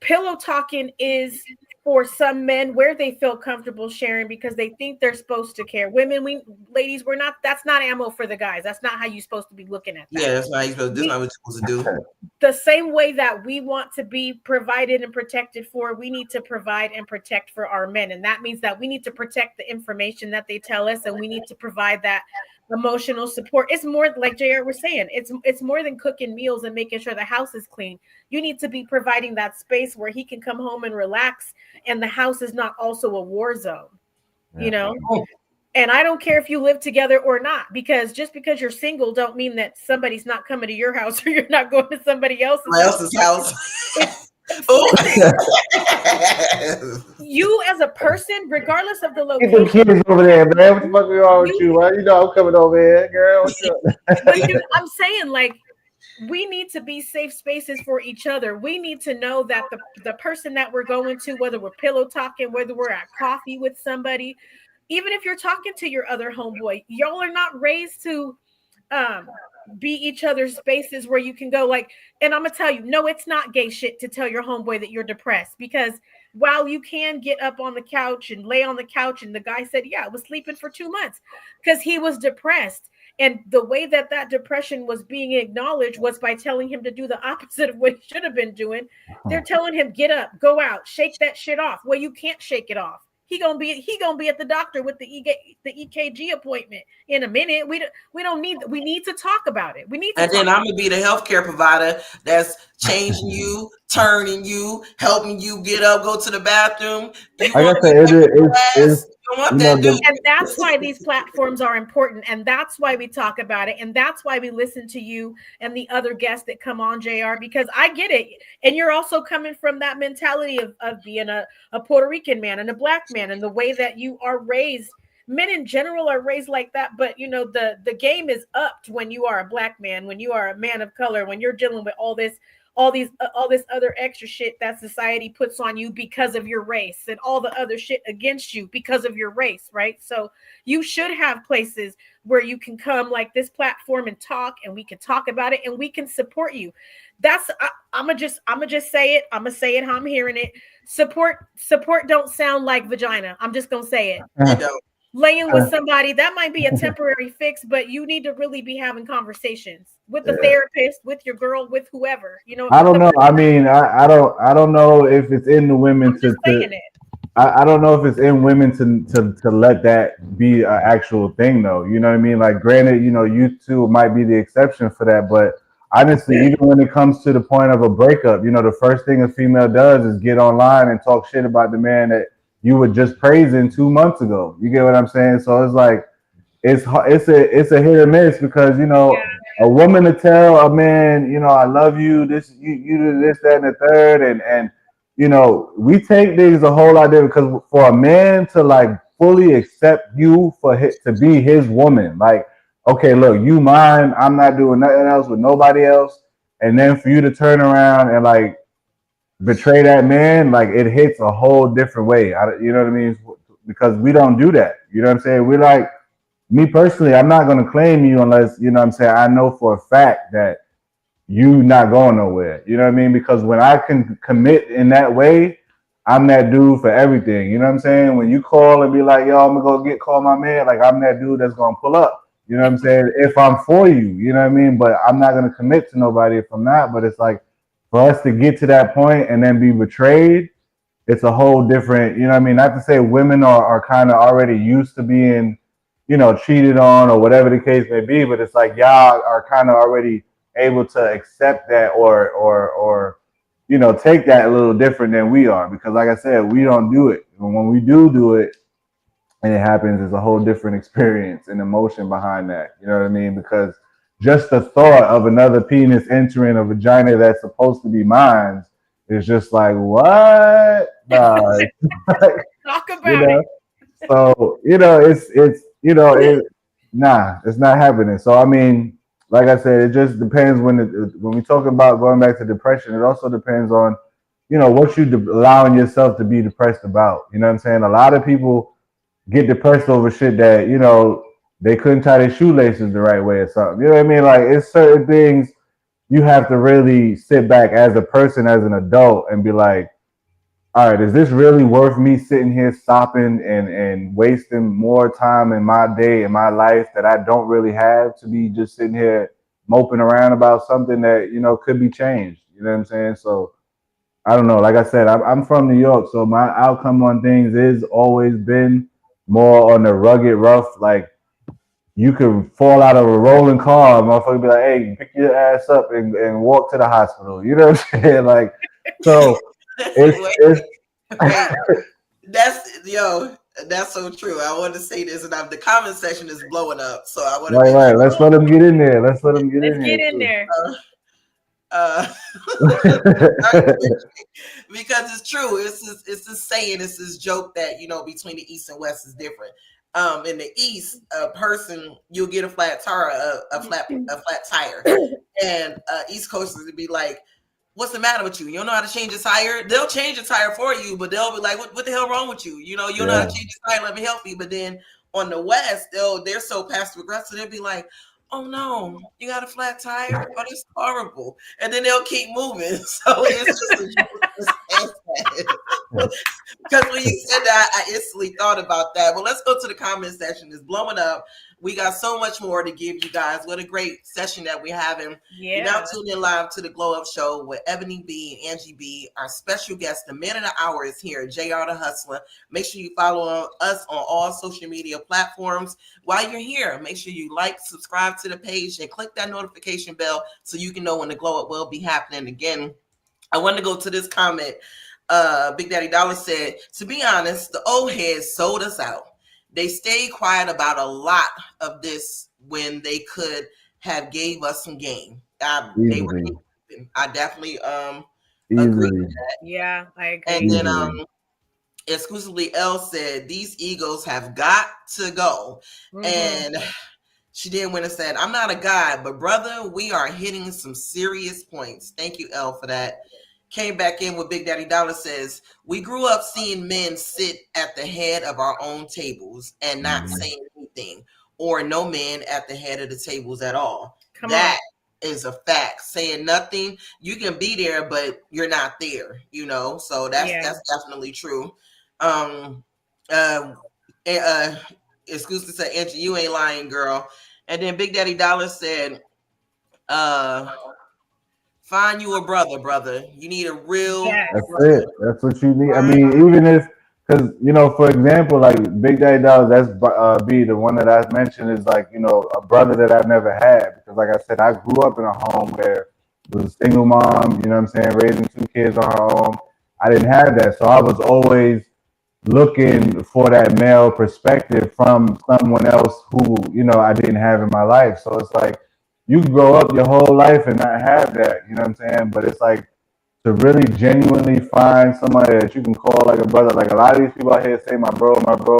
Pillow talking is for some men where they feel comfortable sharing, because they think they're supposed to care. Ladies, we're not. That's not ammo for the guys. That's not how you're supposed to be looking at that. Yeah, that's not this is not what you're supposed to do. The same way that we want to be provided and protected for, we need to provide and protect for our men. And that means that we need to protect the information that they tell us, and we need to provide that emotional support. It's more like JR was saying, it's more than cooking meals and making sure the house is clean. You need to be providing that space where he can come home and relax, and the house is not also a war zone, And I don't care if you live together or not, because just because you're single don't mean that somebody's not coming to your house or you're not going to somebody else's house. You as a person, regardless of the Get location. them kids over there, man. What the fuck is wrong with you? Right? I'm coming over here, girl. I'm saying, like, we need to be safe spaces for each other. We need to know that the person that we're going to, whether we're pillow talking, whether we're at coffee with somebody, even if you're talking to your other homeboy, y'all are not raised to be each other's spaces where you can go like, and I'm gonna tell you, no, it's not gay shit to tell your homeboy that you're depressed, because while you can get up on the couch and lay on the couch, and the guy said, yeah, I was sleeping for 2 months because he was depressed. And the way that depression was being acknowledged was by telling him to do the opposite of what he should have been doing. They're telling him, get up, go out, shake that shit off. Well, you can't shake it off. He gonna be at the doctor with the EKG appointment in a minute. We need to talk about it. We need to. And then I'm gonna be the healthcare provider that's changing you, turning you, helping you get up, go to the bathroom. You Like I said, and that's why these platforms are important, and that's why we talk about it, and that's why we listen to you and the other guests that come on, JR, because I get it, and you're also coming from that mentality of being a Puerto Rican man and a black man, and the way that you are raised. Men in general are raised like that, but the game is upped when you are a black man, when you are a man of color, when you're dealing with all this other extra shit that society puts on you because of your race, and all the other shit against you because of your race, right? So you should have places where you can come like this platform and talk, and we can talk about it, and we can support you. I'm gonna just say it. I'm gonna say it how I'm hearing it. Support don't sound like vagina. I'm just gonna say it. Laying with somebody, that might be a temporary fix, but you need to really be having conversations with the therapist, with your girl, with whoever. I don't know. I mean, I don't know if it's in the women I don't know if it's in women to let that be an actual thing, though. You know what I mean? Like, granted, you two might be the exception for that, but honestly, even when it comes to the point of a breakup, the first thing a female does is get online and talk shit about the man that you were just praising 2 months ago. You get what I'm saying? So it's like it's a hit or miss, because a woman to tell a man, I love you, this you do this, that, and the third, and we take things a whole lot different, because for a man to like fully accept you to be his woman, like, okay, look, you mine, I'm not doing nothing else with nobody else, and then for you to turn around and like betray that man, like, it hits a whole different way. You know what I mean? Because we don't do that. You know what I'm saying? We're like, me personally, I'm not going to claim you unless, you know what I'm saying, I know for a fact that you not going nowhere. You know what I mean? Because when I can commit in that way, I'm that dude for everything. You know what I'm saying? When you call and be like, yo, I'm going to go call my man, like, I'm that dude that's going to pull up. You know what I'm saying? If I'm for you, you know what I mean? But I'm not gonna commit to nobody if I'm not. But it's like for us to get to that point and then be betrayed, it's a whole different, you know what I mean? Not to say women are kind of already used to being, you know, cheated on or whatever the case may be, but it's like y'all are kind of already able to accept that or you know, take that a little different than we are because like I said, we don't do it. And when we do it and it happens, it's a whole different experience and emotion behind that. You know what I mean? Because just the thought of another penis entering a vagina that's supposed to be mine is just like, what? Nah, Talk you about know? it. So, you know, it's you know, nah, it's not happening. So I mean, like I said, it just depends when we talk about going back to depression, it also depends on, you know, what you allowing yourself to be depressed about. You know what I'm saying? A lot of people get depressed over shit that, you know, they couldn't tie their shoelaces the right way or something. You know what I mean? Like it's certain things you have to really sit back as a person, as an adult, and be like, all right, is this really worth me sitting here stopping and wasting more time in my day in my life that I don't really have to be just sitting here moping around about something that, you know, could be changed. You know what I'm saying? So I don't know. Like I said, I'm from New York, so my outcome on things is always been more on the rugged, rough. Like you could fall out of a rolling car, motherfucker be like, "Hey, pick your ass up and walk to the hospital." You know what I'm saying? Like, so it's Wait, that's that's so true. I want to say this, and the comment section is blowing up, so I want to make right. sure. Let's let them get in there. Let's let them get Let's in get here in too. there. Uh, because it's true. It's this saying. It's this joke that between the East and West is different. In the East, a person you'll get a flat tire, a flat tire, and East Coasters would be like, "What's the matter with you? You don't know how to change a tire?" They'll change a tire for you, but they'll be like, "What the hell wrong with you? You don't know how to change a tire. Let me help you." But then on the West, they're so passive aggressive. They'll be like, "Oh no, you got a flat tire? Oh, that's horrible." And then they'll keep moving. So it's just a because when you said that, I instantly thought about that. Well, let's go to the comment section. It's blowing up. We got so much more to give you guys. What a great session that we're having. Yeah. You're now tuned in live to the Glow Up Show with Ebony B and Angie B. Our special guest, the man of the hour, is here, JR Da Hussla. Make sure you follow us on all social media platforms. While you're here, make sure you like, subscribe to the page, and click that notification bell so you can know when the Glow Up will be happening again. I want to go to this comment. Big Daddy Dollar said, to be honest, the old heads sold us out. They stayed quiet about a lot of this when they could have gave us some game. They were. I definitely agree with that. Yeah, I agree. And then exclusively L said, these egos have got to go. And she did win and said, I'm not a guy, but brother, we are hitting some serious points. Thank you, L, for that. Came back in with Big Daddy Dollar says, we grew up seeing men sit at the head of our own tables and not saying anything, or no men at the head of the tables at all. That is a fact. Saying nothing, you can be there, but you're not there, so that's definitely true. Excuse me, say, Angie, you ain't lying, girl. And then Big Daddy Dollar said, find you a brother. You need a real brother. It. That's what you need. I mean, even if, because, for example, like Big Daddy Dollars, that's B, the one that I mentioned is like, a brother that I've never had. Because like I said, I grew up in a home where it was a single mom, you know what I'm saying, raising 2 kids on her own. I didn't have that. So I was always looking for that male perspective from someone else who, I didn't have in my life. So it's like, you can grow up your whole life and not have that, you know what I'm saying? But it's like to really genuinely find somebody that you can call like a brother. Like a lot of these people out here say my bro,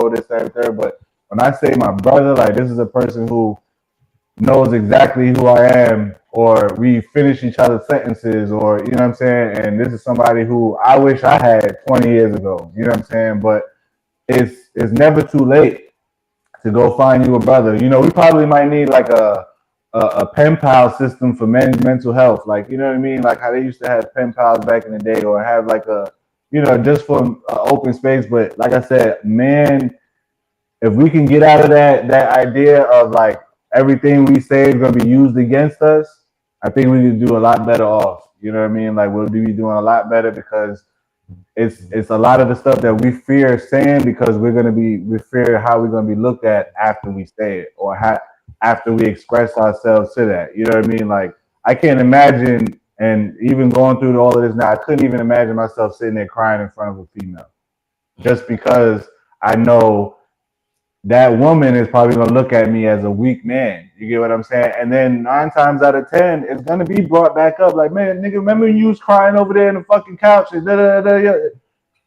this, that, and third. But when I say my brother, like this is a person who knows exactly who I am, or we finish each other's sentences, or you know what I'm saying? And this is somebody who I wish I had 20 years ago, you know what I'm saying? But it's never too late to go find you a brother. We probably might need like a pen pal system for men's mental health. Like, you know what I mean? Like how they used to have pen pals back in the day, or have like a, just for open space. But like I said, man, if we can get out of that idea of like everything we say is going to be used against us, I think we need to do a lot better off. You know what I mean? Like we'll be doing a lot better because it's a lot of the stuff that we fear saying because we fear how we're gonna be looked at after we say it or after we express ourselves to that. You know what I mean? Like I can't imagine, and even going through all of this now, I couldn't even imagine myself sitting there crying in front of a female, just because I know that woman is probably gonna look at me as a weak man. You get what I'm saying? And then 9 times out of 10, it's gonna be brought back up. Like, man, nigga, remember when you was crying over there in the fucking couch and da da da da.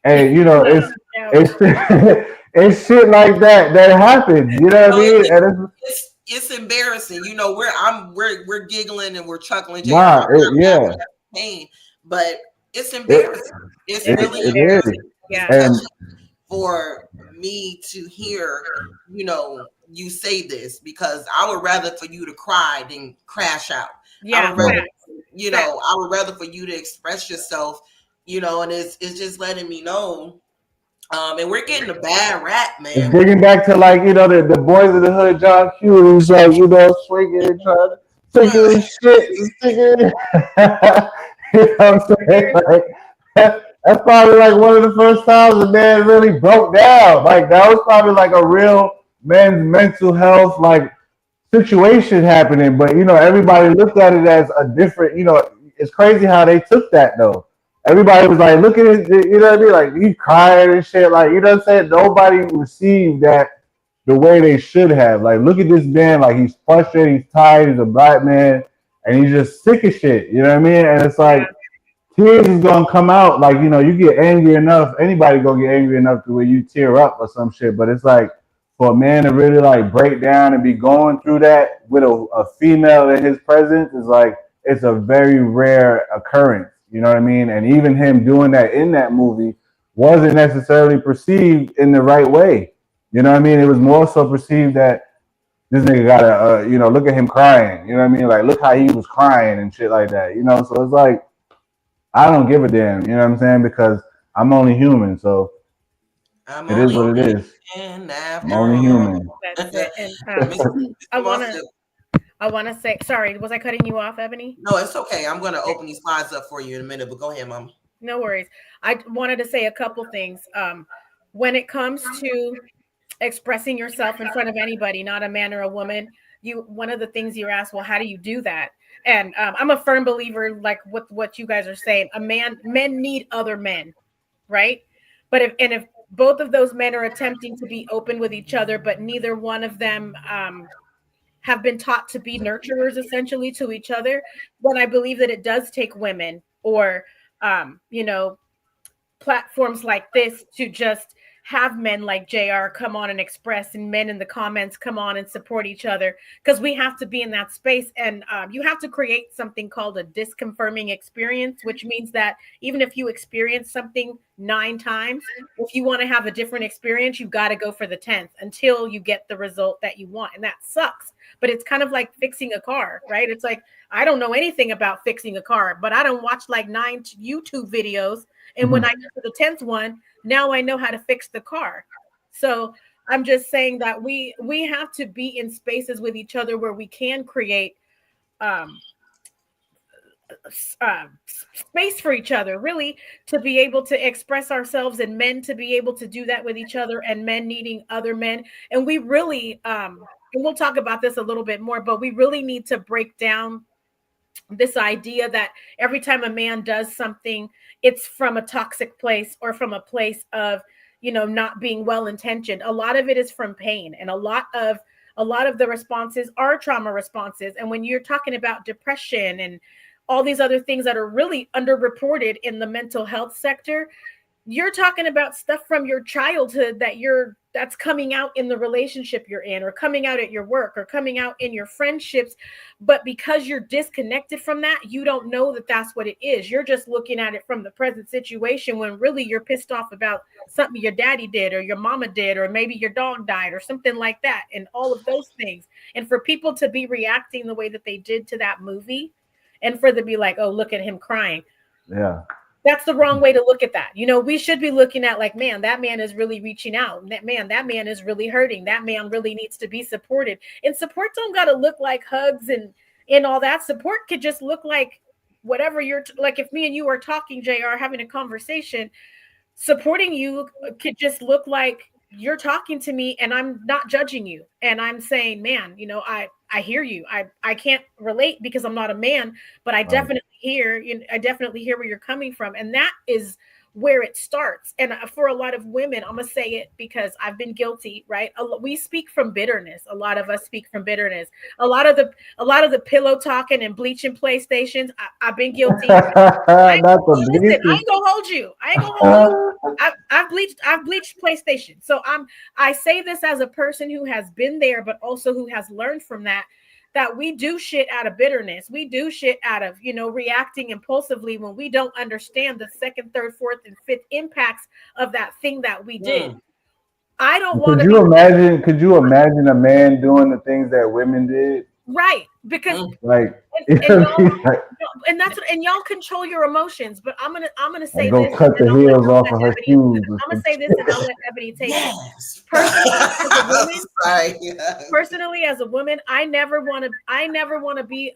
And you know, it's it's shit like that happens. You know what I mean? And it's embarrassing. You know, we're giggling and we're chuckling, JR. nah, I'm not yeah, laughing at the pain, but it's embarrassing. It's really it embarrassing. is. It's And touching for me to hear, you know, you say this because I would rather for you to cry than crash out. I would rather, you know, I would rather for you to express yourself, you know, and it's just letting me know. And we're getting a bad rap, it's man. digging back to like, you know, the boys of the hood, John Q, who's like, you know, swinging and trying to take it and shit, sticking it. You know what I'm saying? Like, that's probably like one of the first times a man really broke down. Like that was probably like a real men's mental health like situation happening. But you know, everybody looked at it as a different. You know, it's crazy how they took that though. Everybody was like, look at it, you know what I mean? Like he's crying and shit. Like you know what I'm saying? Nobody received that the way they should have. Like, look at this man. Like he's frustrated, he's tired, he's a black man, and he's just sick of shit. You know what I mean? And it's like tears is gonna come out. Like, you know, you get angry enough, anybody gonna get angry enough to where you tear up or some shit. But it's like for a man to really like break down and be going through that with a female in his presence is like it's a very rare occurrence. You know what I mean? And even him doing that in that movie wasn't necessarily perceived in the right way. You know what I mean? It was more so perceived that this nigga gotta, you know, look at him crying. You know what I mean? Like, look how he was crying and shit like that. You know, so it's like I don't give a damn, you know what I'm saying? Because I'm only human, so I'm it is only what it is. human I'm after only all. human. That's it. And Mr. I wanna say, sorry, was I cutting you off, Ebony? No, it's okay. I'm going to open these slides up for you in a minute, but go ahead, Mom. No worries. I wanted to say a couple things. When it comes to expressing yourself in front of anybody, not a man or a woman, one of the things you're asked, well, how do you do that? And I'm a firm believer, like with what you guys are saying, men need other men, right? But if both of those men are attempting to be open with each other, but neither one of them have been taught to be nurturers essentially to each other, then I believe that it does take women or you know, platforms like this to just have men like JR come on and express, and men in the comments come on and support each other, because we have to be in that space. And you have to create something called a disconfirming experience, which means that even if you experience something 9 times, if you want to have a different experience, you've got to go for the 10th until you get the result that you want. And that sucks. But it's kind of like fixing a car, right? It's like, I don't know anything about fixing a car, but I don't watch like 9 YouTube videos. And when I get to the 10th one, now I know how to fix the car. So I'm just saying that we have to be in spaces with each other where we can create space for each other, really, to be able to express ourselves, and men to be able to do that with each other, and men needing other men. And we really, and we'll talk about this a little bit more, but we really need to break down this idea that every time a man does something, it's from a toxic place or from a place of, you know, not being well intentioned. A lot of it is from pain, and a lot of the responses are trauma responses. And when you're talking about depression and all these other things that are really underreported in the mental health sector, you're talking about stuff from your childhood that's coming out in the relationship you're in, or coming out at your work, or coming out in your friendships. But because you're disconnected from that, you don't know that that's what it is. You're just looking at it from the present situation, when really you're pissed off about something your daddy did, or your mama did, or maybe your dog died, or something like that, and all of those things. And for people to be reacting the way that they did to that movie, and for them to be like, oh, look at him crying. Yeah. That's the wrong way to look at that. You know, we should be looking at like, man, that man is really reaching out. That man is really hurting. That man really needs to be supported. And support don't got to look like hugs and all that. Support could just look like whatever you're like. If me and you are talking, JR, having a conversation, supporting you could just look like you're talking to me and I'm not judging you. And I'm saying, man, you know, I hear you. I can't relate because I'm not a man, but I definitely hear, you know, I definitely hear where you're coming from. And that is where it starts. And for a lot of women, I'm gonna say it because I've been guilty, right? We speak from bitterness. A lot of us speak from bitterness. A lot of the pillow talking and bleaching PlayStations. I've been guilty. Listen, I ain't gonna hold you. I ain't gonna hold you. I've bleached PlayStation. So I say this as a person who has been there, but also who has learned from that we do shit out of bitterness. We do shit out of, you know, reacting impulsively when we don't understand the second, third, fourth, and fifth impacts of that thing that we did. I don't want to Could you imagine a man doing the things that women did? Right, because like, and y'all control your emotions. But I'm gonna say go this, cut the and heels off of her shoes. I'm gonna say this, and I'll let Ebony take it. Personally, as a woman, I never want to be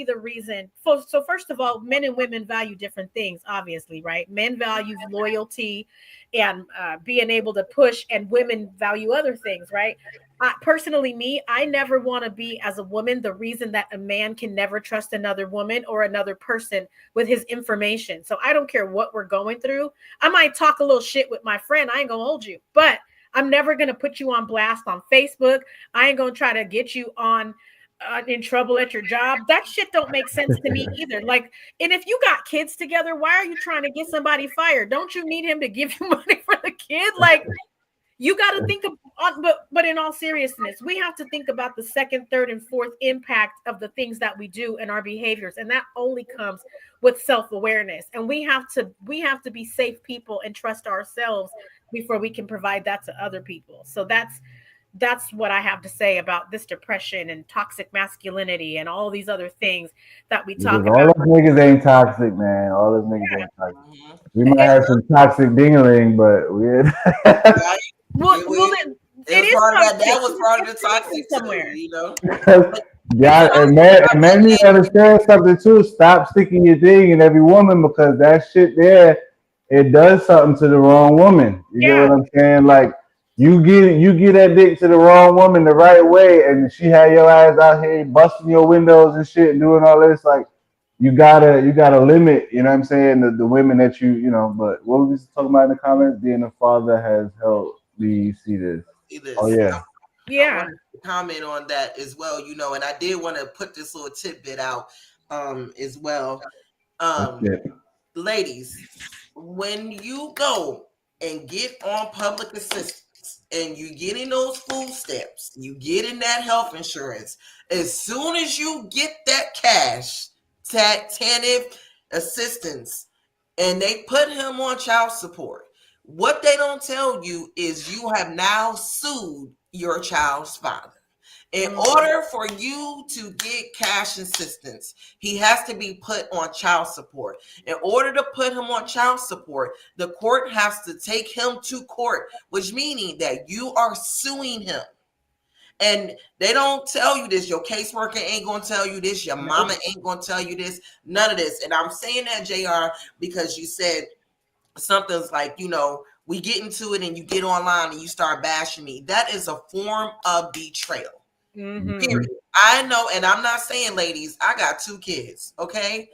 the reason. So first of all, men and women value different things, obviously, right? Men value loyalty and being able to push, and women value other things, right? Personally, I never want to be, as a woman, the reason that a man can never trust another woman or another person with his information. So I don't care what we're going through. I might talk a little shit with my friend. I ain't gonna hold you, but I'm never going to put you on blast on Facebook. I ain't going to try to get you on in trouble at your job. That shit don't make sense to me either. Like, and if you got kids together, why are you trying to get somebody fired? Don't you need him to give you money for the kid? Like, you got to think of, but in all seriousness, we have to think about the second, third, and fourth impact of the things that we do and our behaviors. And that only comes with self-awareness. And we have to be safe people and trust ourselves before we can provide that to other people. So that's what I have to say about this depression and toxic masculinity and all these other things that we talk about. All those niggas ain't toxic, man. All those niggas ain't toxic. We might have some toxic dingling, but we're well, it is toxic. That was part of the toxic somewhere, you know. Yeah, and men need to understand something too. Stop sticking your thing in every woman, because that shit there, it does something to the wrong woman. You get what I'm saying? Like, you get that dick to the wrong woman the right way, and she had your ass out here busting your windows and shit and doing all this. Like, you gotta limit. You know what I'm saying? The women that you know. But what we was talking about in the comments, being a father has helped me see this. Oh yeah. Yeah. I wanted to comment on that as well, you know, and I did want to put this little tidbit out as well. Ladies, when you go and get on public assistance and you getting those food stamps, you getting that health insurance, as soon as you get that cash, TANF assistance, and they put him on child support, what they don't tell you is you have now sued your child's father. In order for you to get cash assistance, he has to be put on child support. In order to put him on child support, the court has to take him to court, which meaning that you are suing him. And they don't tell you this. Your caseworker ain't going to tell you this. Your mama ain't going to tell you this. None of this. And I'm saying that, JR, because you said something's like, you know, we get into it and you get online and you start bashing me. That is a form of betrayal. Period. I know, and I'm not saying, ladies, I got 2 kids, okay?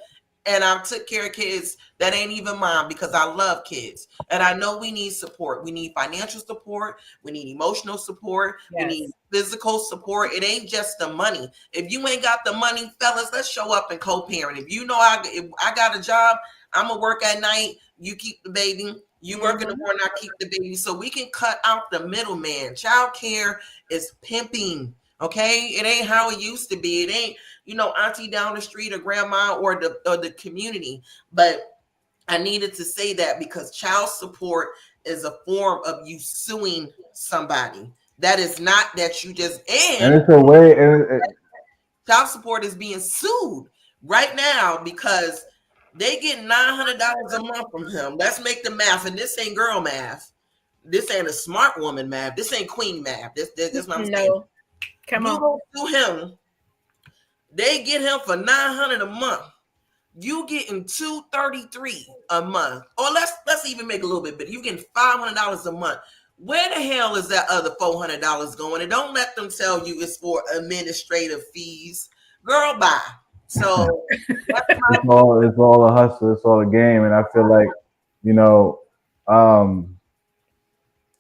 And I took care of kids that ain't even mine because I love kids. And I know we need support. We need financial support. We need emotional support. We need physical support. It ain't just the money. If you ain't got the money, fellas, let's show up and co-parent. If you know if I got a job, I'm going to work at night. You keep the baby. You work in the morning, I keep the baby. So we can cut out the middleman. Child care is pimping. Okay, it ain't how it used to be. It ain't, you know, auntie down the street or grandma or the community. But I needed to say that because child support is a form of you suing somebody. That is not that you just and it's a way. Child support is being sued right now because They get $900 a month from him. Let's make the math, and this ain't girl math. This ain't a smart woman math. This ain't queen math. This what I'm saying. No, come You on. go through him. They get him for $900 a month. You getting $233 a month, or let's even make a little bit better. You getting $500 a month. Where the hell is that other $400 going? And don't let them tell you it's for administrative fees. Girl, bye. So that's It's all a hustle. It's all a game, and I feel like, you know, um,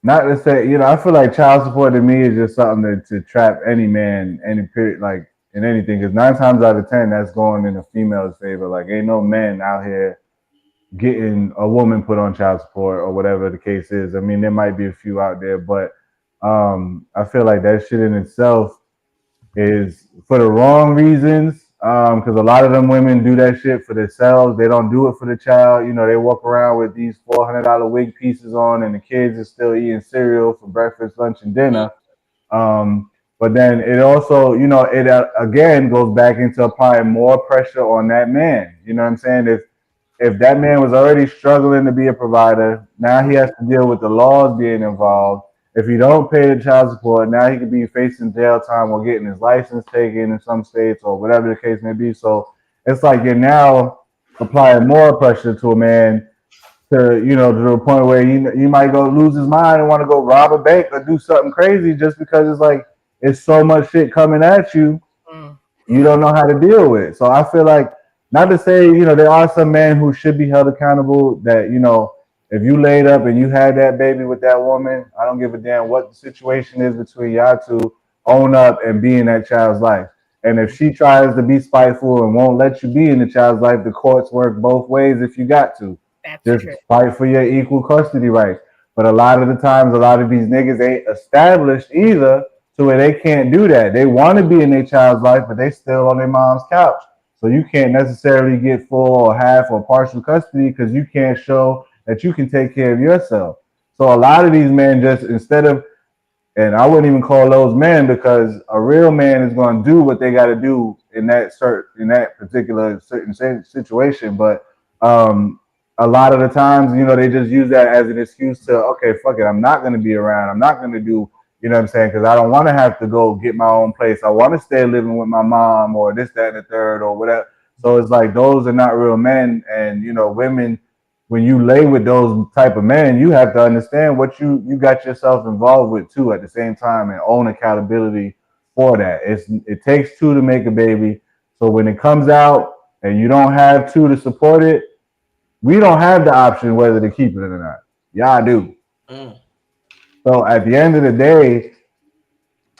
not to say, I feel like child support to me is just something to trap any man, any period, like in anything. Because 9 times out of 10, that's going in a female's favor. Like, ain't no man out here getting a woman put on child support or whatever the case is. I mean, there might be a few out there, but I feel like that shit in itself is for the wrong reasons. Because a lot of them women do that shit for themselves. They don't do it for the child. They walk around with these $400 wig pieces on, and the kids are still eating cereal for breakfast, lunch, and dinner. But then it also, it again goes back into applying more pressure on that man. You know what I'm saying? If that man was already struggling to be a provider, now he has to deal with the laws being involved. If he don't pay the child support, now he could be facing jail time or getting his license taken in some states or whatever the case may be. So it's like you're now applying more pressure to a man to the point where you might go lose his mind and want to go rob a bank or do something crazy just because it's like it's so much shit coming at you, you don't know how to deal with it. So I feel like, not to say, there are some men who should be held accountable that, if you laid up and you had that baby with that woman, I don't give a damn what the situation is between y'all two, own up and be in that child's life. And if she tries to be spiteful and won't let you be in the child's life, the courts work both ways if you got to. That's Just true. fight for your equal custody rights. But a lot of the times, a lot of these niggas ain't established either to where they can't do that. They want to be in their child's life, but they still on their mom's couch. So you can't necessarily get full or half or partial custody because you can't show that you can take care of yourself. So a lot of these men just, instead of, and I wouldn't even call those men, because a real man is going to do what they got to do in that particular certain situation. But a lot of the times, they just use that as an excuse to, okay, fuck it, I'm not going to be around. I'm not going to do, you know what I'm saying? Because I don't want to have to go get my own place. I want to stay living with my mom or this, that, and the third or whatever. So it's like those are not real men. And, women, when you lay with those type of men, you have to understand what you got yourself involved with too at the same time, and own accountability for that. It takes two to make a baby. So when it comes out and you don't have two to support it, we don't have the option whether to keep it or not. Y'all do. So at the end of the day,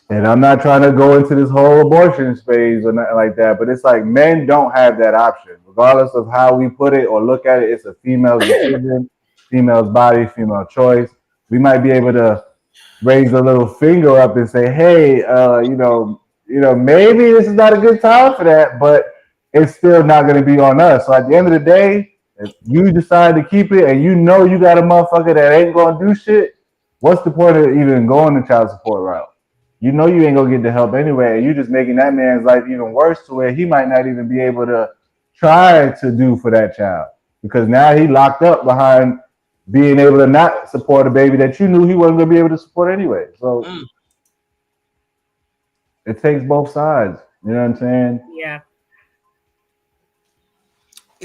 and I'm not trying to go into this whole abortion phase or nothing like that, but it's like men don't have that option. Regardless of how we put it or look at it, it's a female's decision, female's body, female choice. We might be able to raise a little finger up and say, hey, maybe this is not a good time for that, but it's still not going to be on us. So at the end of the day, if you decide to keep it and you got a motherfucker that ain't going to do shit, what's the point of even going the child support route? You ain't going to get the help anyway. And you just making that man's life even worse to where he might not even be able to try to do for that child. Because now he locked up behind being able to not support a baby that you knew he wasn't going to be able to support anyway. So it takes both sides. You know what I'm saying? Yeah.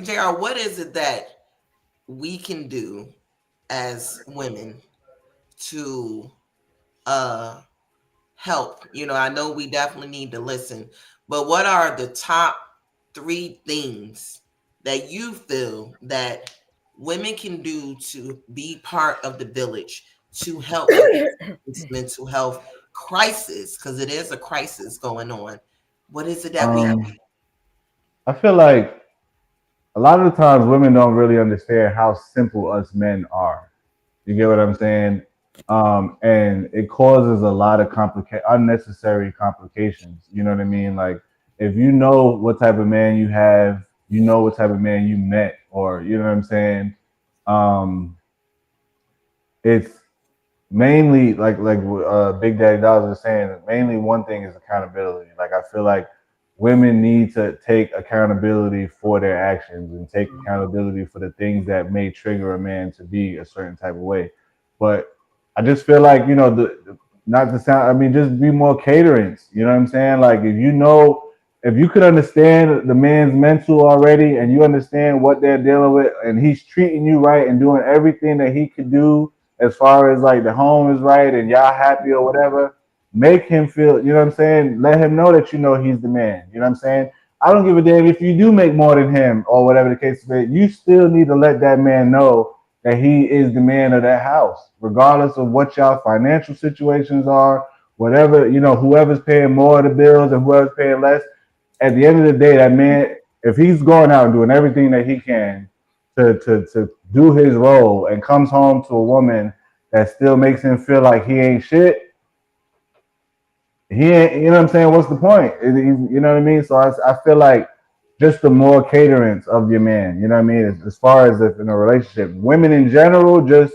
JR, what is it that we can do as women to help? I know we definitely need to listen, but what are the top 3 things that you feel that women can do to be part of the village to help with this mental health crisis? Because it is a crisis going on. What is it that we have? I feel like a lot of the times women don't really understand how simple us men are. You get what I'm saying? And it causes a lot of unnecessary complications. You know what I mean? Like, if you know what type of man you have, you know what type of man you met, or you know what I'm saying? It's mainly like Big Daddy Dollars is saying. Mainly one thing is accountability. Like, I feel like women need to take accountability for their actions and take accountability for the things that may trigger a man to be a certain type of way. But I just feel like, not to sound, I mean, just be more caterings. You know what I'm saying? Like, if you could understand the man's mental already and you understand what they're dealing with and he's treating you right and doing everything that he could do as far as like the home is right and y'all happy or whatever, make him feel, you know what I'm saying? Let him know that you know he's the man. You know what I'm saying? I don't give a damn if you do make more than him or whatever the case may be. You still need to let that man know that he is the man of that house, regardless of what y'all financial situations are, whatever, whoever's paying more of the bills and whoever's paying less. At the end of the day, that man, if he's going out and doing everything that he can to do his role and comes home to a woman that still makes him feel like he ain't shit, he ain't, you know what I'm saying? What's the point? You know what I mean? So I feel like just the more caterance of your man, you know what I mean? As far as if in a relationship, women in general, just,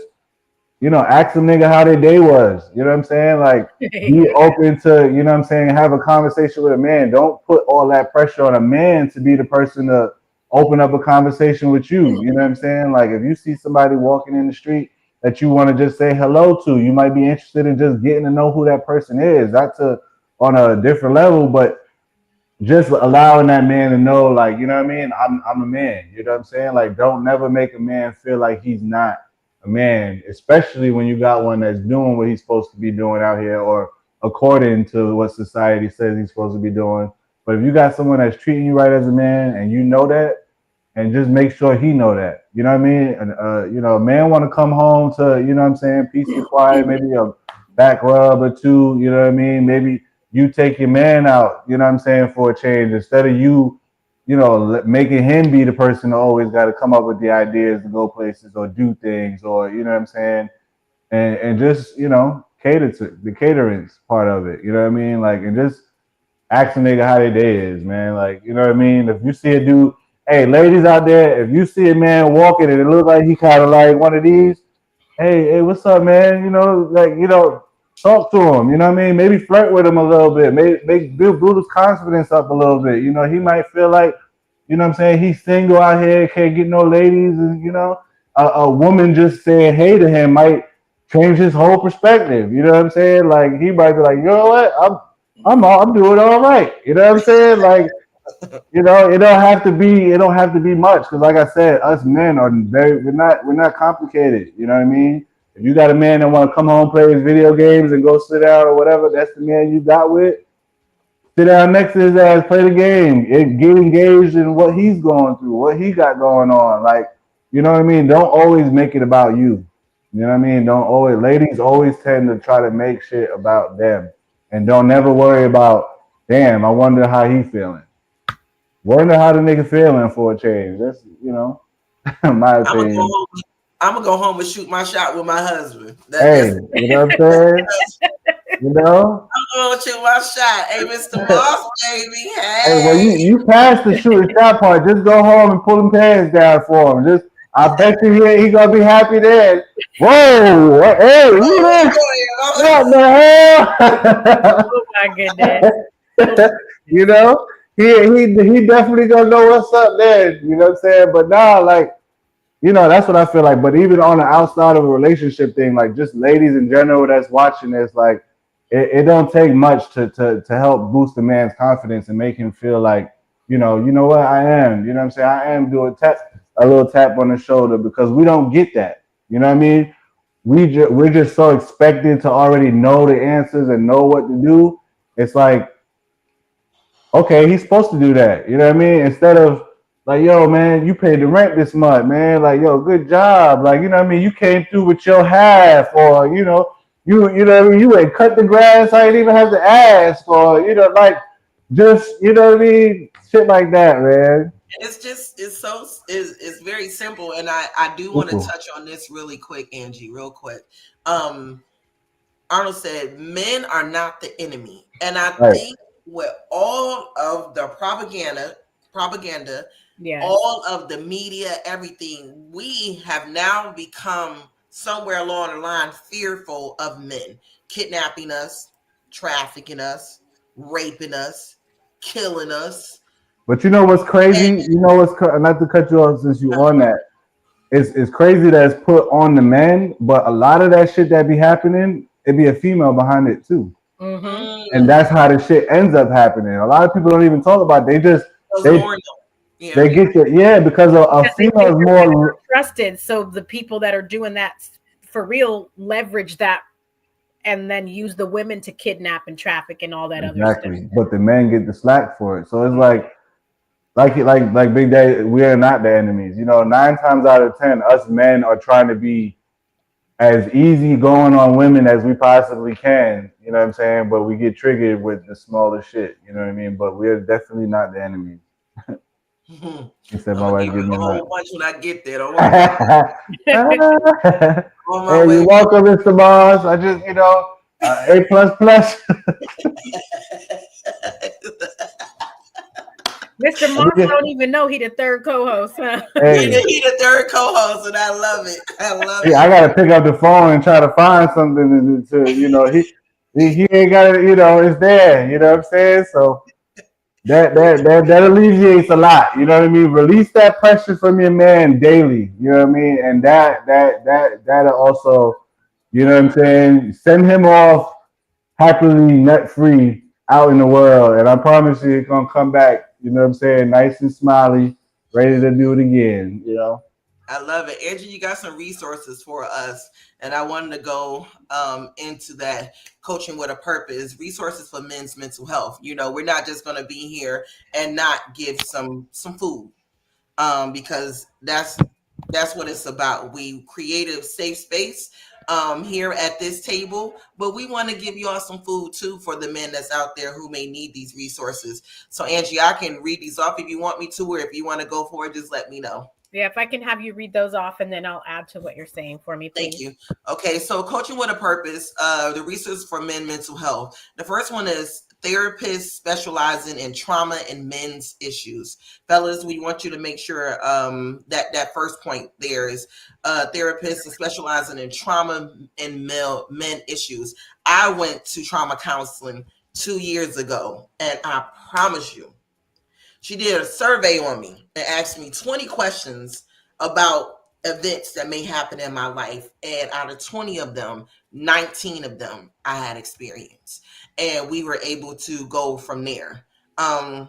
ask some nigga how their day was. You know what I'm saying? Like, be open to, you know what I'm saying, have a conversation with a man. Don't put all that pressure on a man to be the person to open up a conversation with you. You know what I'm saying? Like, if you see somebody walking in the street that you want to just say hello to, you might be interested in just getting to know who that person is. That's on a different level, but just allowing that man to know, like, you know what I mean? I'm a man. You know what I'm saying? Like, don't never make a man feel like he's not a man, especially when you got one that's doing what he's supposed to be doing out here or according to what society says he's supposed to be doing. But if you got someone that's treating you right as a man and you know that, and just make sure he know that. You know what I mean? And a man want to come home to, you know what I'm saying, peace and quiet, maybe a back rub or two, you know what I mean? Maybe you take your man out, you know what I'm saying, for a change instead of you, making him be the person that always got to come up with the ideas to go places or do things or, you know what I'm saying? And just, cater to the caterings part of it, you know what I mean? Like, and just ask a nigga how their day is, man. Like, you know what I mean? If you see a dude, hey, ladies out there, if you see a man walking and it looks like he kind of like one of these, hey, what's up, man? Talk to him. You know what I mean? Maybe flirt with him a little bit. Maybe build his confidence up a little bit. He might feel like, you know what I'm saying, he's single out here, can't get no ladies, and a woman just saying hey to him might change his whole perspective. You know what I'm saying? Like he might be like, you know what, I'm doing all right. You know what I'm saying? Like, it don't have to be much because, like I said, us men are we're not complicated. You know what I mean? If you got a man that want to come home, play his video games, and go sit down or whatever, that's the man you got with. Sit down next to his ass, play the game, and get engaged in what he's going through, what he got going on. Like, you know what I mean? Don't always make it about you. You know what I mean? Don't always. Ladies always tend to try to make shit about them, and don't never worry about. Damn, I wonder how he feeling. Wonder how the nigga feeling for a change. That's my I'm gonna go opinion. home. I'm gonna go home and shoot my shot with my husband. Hey, That's you know what I'm saying? You know? I'm gonna shoot my shot. Hey, Mr. Moss, baby. Hey, well, Hey. you passed the shooting shot part. Just go home and pull them pants down for him. I bet you he gonna be happy then. Whoa! Hey, look at this! What the Oh my goodness. hell? you know, he definitely gonna know what's up then. You know what I'm saying? But nah, like, that's what I feel like. But even on the outside of a relationship thing, like just ladies in general that's watching this, like it don't take much to help boost a man's confidence and make him feel like, you know what, I am. You know what I'm saying? I am doing a little tap on the shoulder because we don't get that. You know what I mean? We're just so expected to already know the answers and know what to do. It's like, okay, he's supposed to do that. You know what I mean? Instead of like, yo, man, you paid the rent this month, man. Like, yo, good job. Like, you know what I mean? You came through with your half, or you know what I mean? You went cut the grass. I didn't even have to ask, or like, just what I mean? Shit like that, man. It's very simple, and I do want to Simple. touch on this really quick, Angie, real quick. Um, Arnold said, men are not the enemy. And I Right. think with all of the propaganda, Yes. all of the media, everything, we have now become somewhere along the line fearful of men kidnapping us, trafficking us, raping us, killing us. But you know what's crazy? You know what's not to cut you off since you on that. It's crazy that it's put on the men, but a lot of that shit that be happening, it be a female behind it too. Mm-hmm. And that's how the shit ends up happening. A lot of people don't even talk about it. They Yeah. they get the because a Because they female think is they're more trusted, so the people that are doing that for real leverage that and then use the women to kidnap and traffic and all that other stuff. exactly, but the men get the slack for it. So it's like Big Daddy, we are not the enemies. You know, 9 times out of 10, us men are trying to be as easy going on women as we possibly can. You know what I'm saying? But we get triggered with the smaller shit. You know what I mean? But we're definitely not the enemies. He said, I'm "My gonna wife give give you me a a whole bunch when I get there. Don't worry about it. On my Hey, way. you're welcome, Mr. Mars. I just, A plus plus. Mr. Moss don't even know he the third co-host. Huh? Hey, He the third co-host, and I love it. I love I it. gotta pick up the phone and try to find something he ain't got it. It's there. You know what I'm saying? So that alleviates a lot. You know what I mean? Release that pressure from your man daily. You know what I mean? And that'll also, you know what I'm saying? Send him off happily, net free out in the world. And I promise you, it's gonna come back. You know what I'm saying? Nice and smiley, ready to do it again. I love it. Angie, you got some resources for us. And I wanted to go into that coaching with a purpose, resources for men's mental health. We're not just going to be here and not give some food because that's what it's about. We create a safe space here at this table, but we want to give you all some food too for the men that's out there who may need these resources. So Angie, I can read these off if you want me to, or if you want to go for it, just let me know. Yeah, if I can have you read those off and then I'll add to what you're saying for me, please. Thank you. Okay, so coaching with a purpose, the resources for men mental health. The first one is therapists specializing in trauma and men's issues. Fellas, we want you to make sure that first point there is therapists specializing in trauma and men issues. I went to trauma counseling 2 years ago, and I promise you, she did a survey on me and asked me 20 questions about events that may happen in my life. And out of 20 of them, 19 of them I had experience. And we were able to go from there. The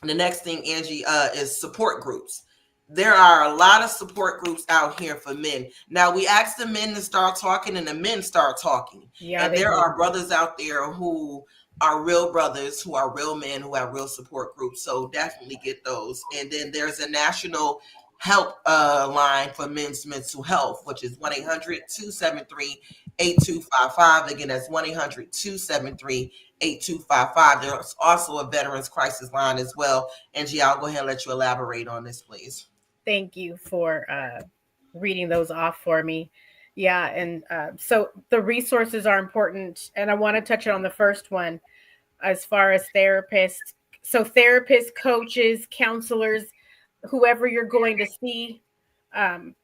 next thing, Angie, is support groups. There are a lot of support groups out here for men. Now, we ask the men to start talking and the men start talking. Yeah, and there are brothers out there who are real brothers, who are real men, who have real support groups. So definitely get those. And then there's a national help line for men's mental health, which is 1-800-273-8255. Again, that's 1-800-273-8255. There's also a veterans crisis line as well. Angie, I'll go ahead and let you elaborate on this, please. Thank you for reading those off for me. Yeah, and so the resources are important, and I want to touch on the first one as far as therapists. So therapists, coaches, counselors, whoever you're going to see,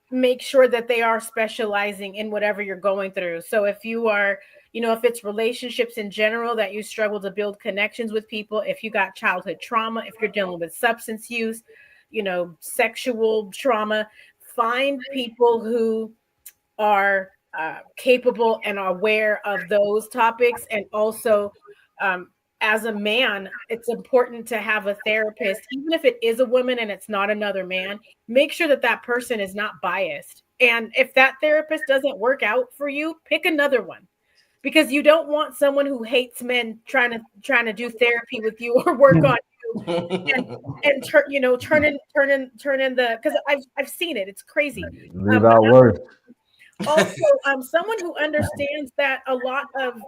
make sure that they are specializing in whatever you're going through. So if you are, if it's relationships in general that you struggle to build connections with people, if you got childhood trauma, if you're dealing with substance use, sexual trauma, find people who are capable and aware of those topics. And also, as a man, it's important to have a therapist, even if it is a woman and it's not another man. Make sure that that person is not biased. And if that therapist doesn't work out for you, pick another one, because you don't want someone who hates men trying to do therapy with you or work on and turn in the, because I've seen it. It's crazy. Leave out words. Also, someone who understands that a lot of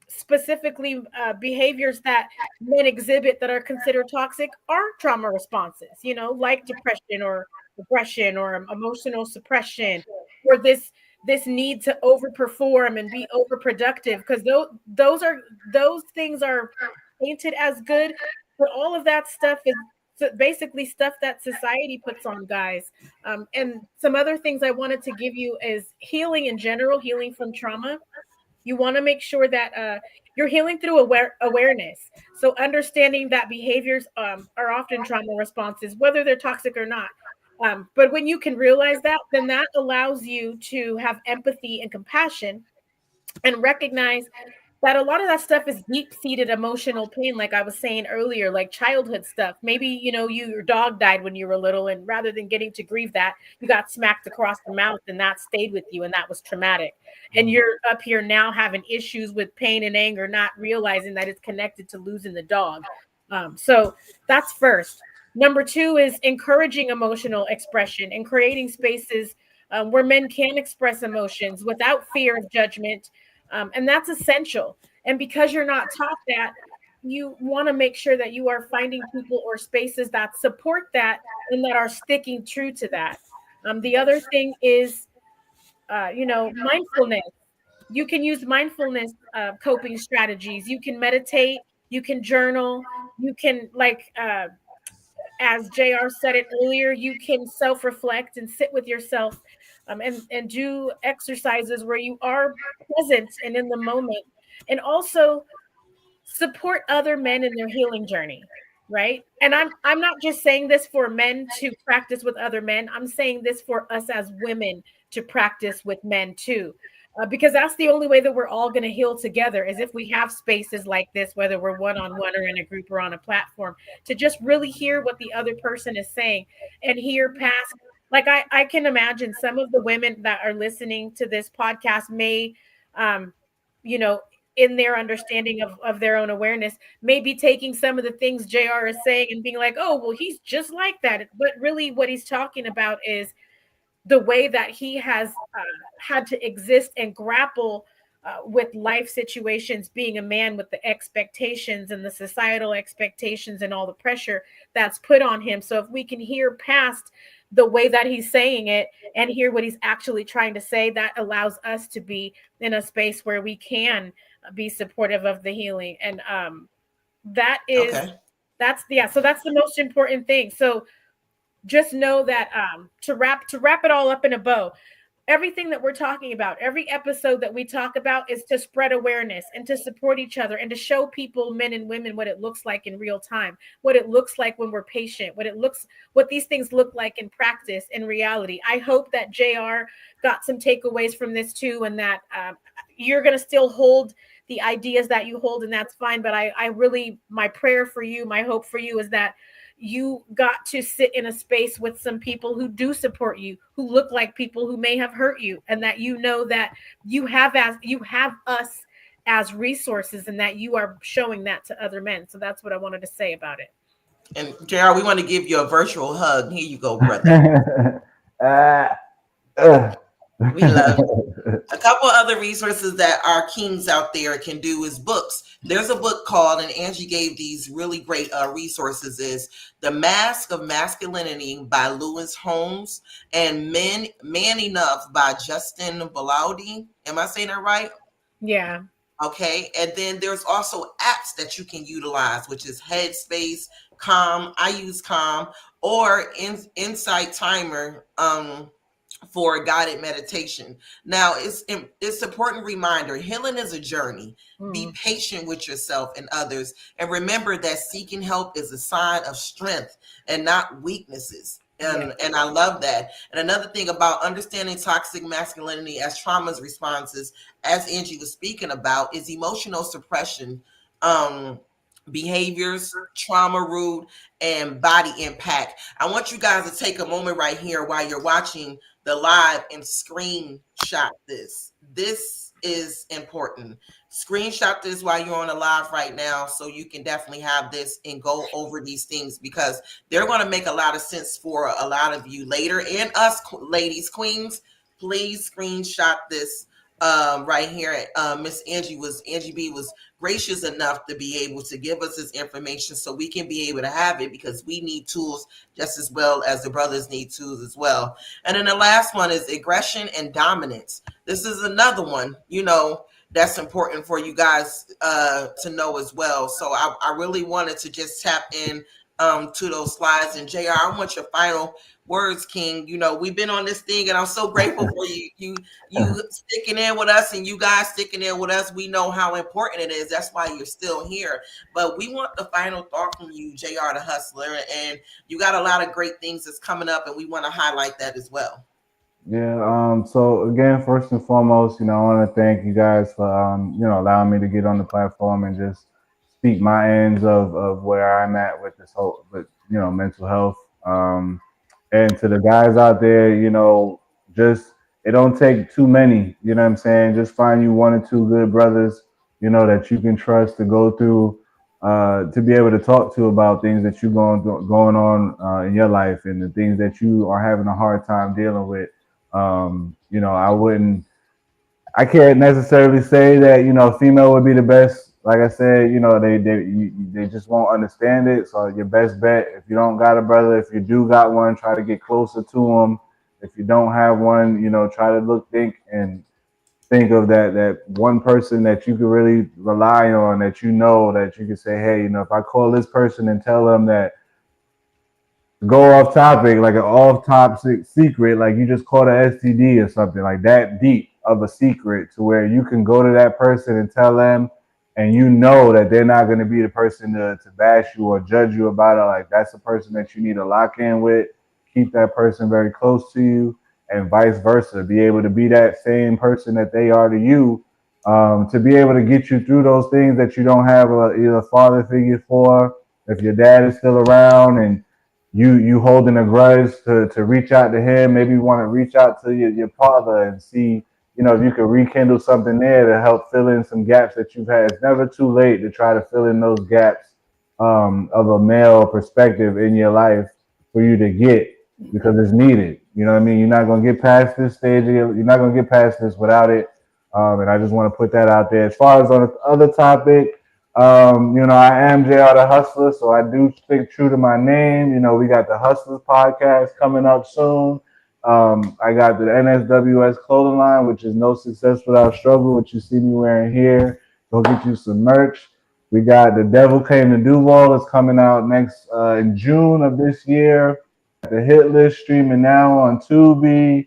specifically behaviors that men exhibit that are considered toxic are trauma responses, like depression or aggression or emotional suppression, or this need to overperform and be overproductive, because those things are painted as good, but all of that stuff is basically stuff that society puts on guys. And some other things I wanted to give you is healing in general, healing from trauma. You want to make sure that you're healing through awareness. So understanding that behaviors are often trauma responses, whether they're toxic or not. But when you can realize that, then that allows you to have empathy and compassion and recognize that a lot of that stuff is deep-seated emotional pain, like I was saying earlier, like childhood stuff. Maybe, your dog died when you were little, and rather than getting to grieve that, you got smacked across the mouth, and that stayed with you, and that was traumatic. And you're up here now having issues with pain and anger, not realizing that it's connected to losing the dog. So that's first. Number two is encouraging emotional expression and creating spaces where men can express emotions without fear of judgment, and that's essential. And because you're not taught that, you want to make sure that you are finding people or spaces that support that and that are sticking true to that. The other thing is, mindfulness. You can use mindfulness coping strategies. You can meditate. You can journal. You can, as JR said it earlier, you can self-reflect and sit with yourself, and do exercises where you are present and in the moment. And also support other men in their healing journey, right? And I'm not just saying this for men to practice with other men. I'm saying this for us as women to practice with men too. Because that's the only way that we're all going to heal together, is if we have spaces like this, whether we're one-on-one or in a group or on a platform, to just really hear what the other person is saying and hear past. Like I can imagine some of the women that are listening to this podcast may, you know, in their understanding of their own awareness, may be taking some of the things JR is saying and being like, oh, well, he's just like that. But really what he's talking about is the way that he has had to exist and grapple with life situations, being a man, with the expectations and the societal expectations and all the pressure that's put on him. So if we can hear past the way that he's saying it and hear what he's actually trying to say, that allows us to be in a space where we can be supportive of the healing. And that is, Okay. so that's the most important thing. So just know that to wrap it all up in a bow, everything that we're talking about, every episode that we talk about, is to spread awareness and to support each other and to show people, men and women, what it looks like in real time, what it looks like when we're patient, what these things look like in practice, in reality. I hope that JR got some takeaways from this too, and that you're going to still hold the ideas that you hold, and that's fine. But I really, my prayer for you, my hope for you is that you got to sit in a space with some people who do support you, who look like people who may have hurt you, and that you know that you have us as resources, and that you are showing that to other men. So that's what I wanted to say about it. And JR, we want to give you a virtual hug. Here you go, brother. We love you. A couple other resources that our kings out there can do is books. There's a book called, and Angie gave these really great resources, is The Mask of Masculinity by Lewis Holmes, and Man Enough by Justin Balaudi. Am I saying that right? Yeah. Okay. And then there's also apps that you can utilize, which is Headspace, Calm. I use Calm, or Insight Timer. For guided meditation. Now, it's an important reminder. Healing is a journey. Be patient with yourself and others. And remember that seeking help is a sign of strength and not weaknesses. And I love that. And another thing about understanding toxic masculinity as trauma's responses, as Angie was speaking about, is emotional suppression, behaviors, trauma root, and body impact. I want you guys to take a moment right here while you're watching the live and screenshot this. This is important. Screenshot this while you're on the live right now, so you can definitely have this and go over these things, because they're going to make a lot of sense for a lot of you later. And us ladies, queens, please screenshot this right here. Miss Angie B was gracious enough to be able to give us this information so we can be able to have it, because we need tools just as well as the brothers need tools as well. And then the last one is aggression and dominance. This is another one, that's important for you guys to know as well. So I really wanted to just tap in to those slides. And JR, I want your final words, King. You know, we've been on this thing, and I'm so grateful for you sticking in with us, and you guys sticking in with us. We know how important it is. That's why you're still here. But we want the final thought from you, JR the Hustler, and you got a lot of great things that's coming up, and we want to highlight that as well. Yeah. So again, first and foremost, I want to thank you guys for allowing me to get on the platform and just speak my ends of where I'm at with this whole, with mental health. And to the guys out there, just it don't take too many. You know what I'm saying? Just find you one or two good brothers, that you can trust to go through, to be able to talk to about things that you're going on in your life and the things that you are having a hard time dealing with. I can't necessarily say that female would be the best. Like I said, they just won't understand it. So your best bet, if you don't got a brother, if you do got one, try to get closer to them. If you don't have one, try to think of that one person that you could really rely on, that that you can say, hey, if I call this person and tell them that, go off topic, like an off topic secret, like you just caught an STD or something, like that deep of a secret, to where you can go to that person and tell them, and that they're not going to be the person to bash you or judge you about it. Like, that's the person that you need to lock in with, keep that person very close to you, and vice versa. Be able to be that same person that they are to you, to be able to get you through those things that you don't have either father figure for. If your dad is still around and you holding a grudge, to reach out to him. Maybe you want to reach out to your father and see, if you can rekindle something there to help fill in some gaps that you've had. It's never too late to try to fill in those gaps, of a male perspective in your life for you to get, because it's needed. You know what I mean? You're not going to get past this stage. You're not going to get past this without it. And I just want to put that out there. As far as on the other topic, I am JR Da Hussla, so I do stick true to my name. We got the Hustlers podcast coming up soon. I got the NSWS clothing line, which is No Success Without Struggle, which you see me wearing here. Go get you some merch. We got The Devil Came to Duval that's coming out next in June of this year. The Hit List streaming now on Tubi.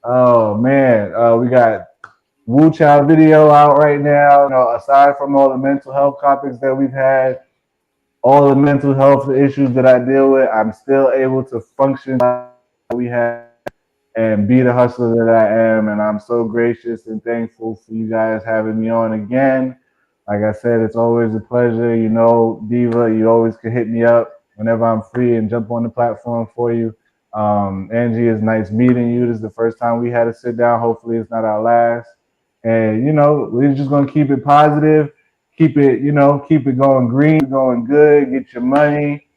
Oh man, we got Wu Chow video out right now. Aside from all the mental health topics that we've had, all the mental health issues that I deal with, I'm still able to function we have and be the hustler that I am. And I'm so gracious and thankful for you guys having me on again. Like I said, it's always a pleasure. Diva, you always can hit me up whenever I'm free and jump on the platform for you. Angie, it's nice meeting you. This is the first time we had to sit down. Hopefully it's not our last. And, we're just going to keep it positive, keep it going green, going good, get your money,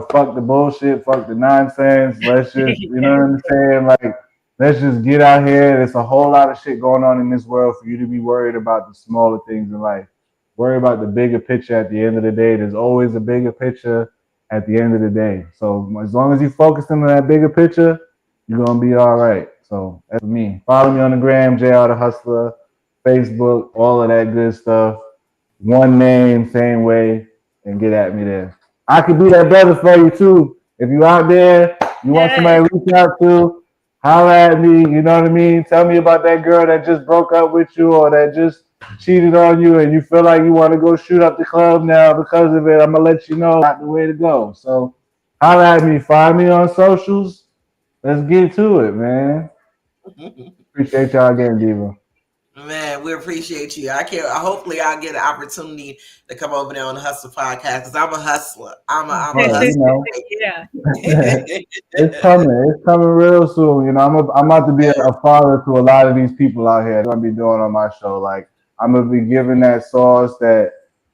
fuck the bullshit, fuck the nonsense. Let's just, you know what I'm saying? Like, let's just get out here. There's a whole lot of shit going on in this world for you to be worried about the smaller things in life. Worry about the bigger picture at the end of the day. There's always a bigger picture at the end of the day. So as long as you focus on that bigger picture, you're going to be all right. So that's me. Follow me on the gram, JR Da Hussla, Facebook, all of that good stuff. One name, same way, and get at me there. I could be that brother for you too. If you out there, you want somebody to reach out to, holler at me. You know what I mean? Tell me about that girl that just broke up with you or that just cheated on you, and you feel like you want to go shoot up the club now because of it. I'm gonna let you know not the way to go. So holler at me. Find me on socials. Let's get to it, man. Appreciate y'all again, Diva. Man, we appreciate you. I can't. Hopefully, I'll get an opportunity to come over there on the Hustle podcast because I'm a hustler. I'm a hustler. Yeah. It's coming. It's coming real soon. I'm about to be a father to a lot of these people out here. I'm gonna be doing on my show. Like, I'm gonna be giving that sauce that,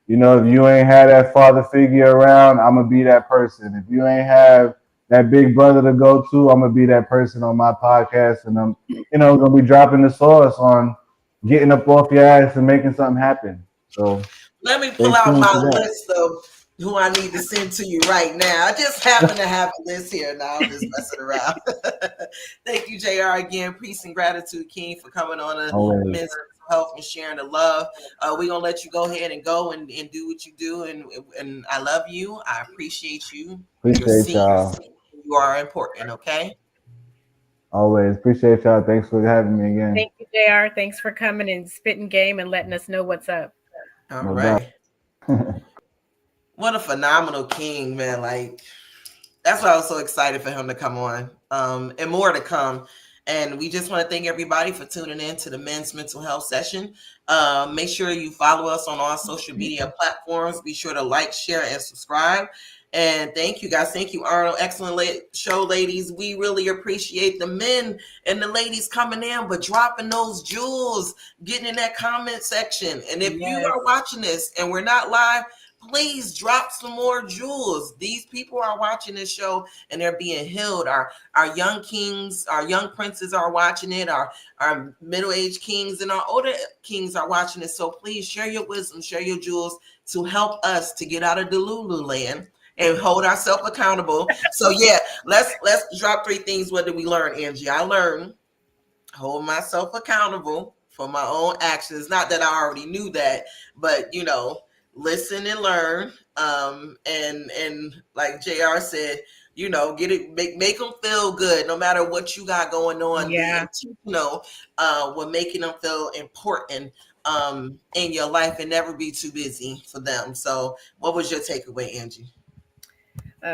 if you ain't had that father figure around, I'm gonna be that person. If you ain't have that big brother to go to, I'm gonna be that person on my podcast, and I'm, gonna be dropping the sauce on getting up off your ass and making something happen. So let me pull out my list of who I need to send to you right now. I just happen to have a list here now. I'm just messing around. Thank you, JR, again. Peace and gratitude, King, for coming on a Men's health and sharing the love. We're gonna let you go ahead and go and do what you do, and I love you. I appreciate you. You're Appreciate seen. y'all. You are important. Okay. Always appreciate y'all. Thanks for having me again. Thank you, JR. Thanks for coming and spitting game and letting us know what's up. All No right. doubt. What a phenomenal king, man. Like, that's why I was so excited for him to come on, and more to come. And we just want to thank everybody for tuning in to the Men's Mental Health Session. Make sure you follow us on all social media platforms. Be sure to like, share, and subscribe. And thank you, guys. Thank you, Arnold. Excellent show, ladies. We really appreciate the men and the ladies coming in, but dropping those jewels, getting in that comment section. And if you are watching this and we're not live, please drop some more jewels. These people are watching this show and they're being healed. Our young kings, our young princes are watching it. Our middle-aged kings and our older kings are watching it. So please share your wisdom, share your jewels to help us to get out of the Lulu land and hold ourselves accountable. So yeah, let's drop 3 things. What did we learn, Angie? I learned hold myself accountable for my own actions. Not that I already knew that, but listen and learn. And like JR said, get it, make them feel good no matter what you got going on. Yeah. We're making them feel important in your life and never be too busy for them. So what was your takeaway, Angie?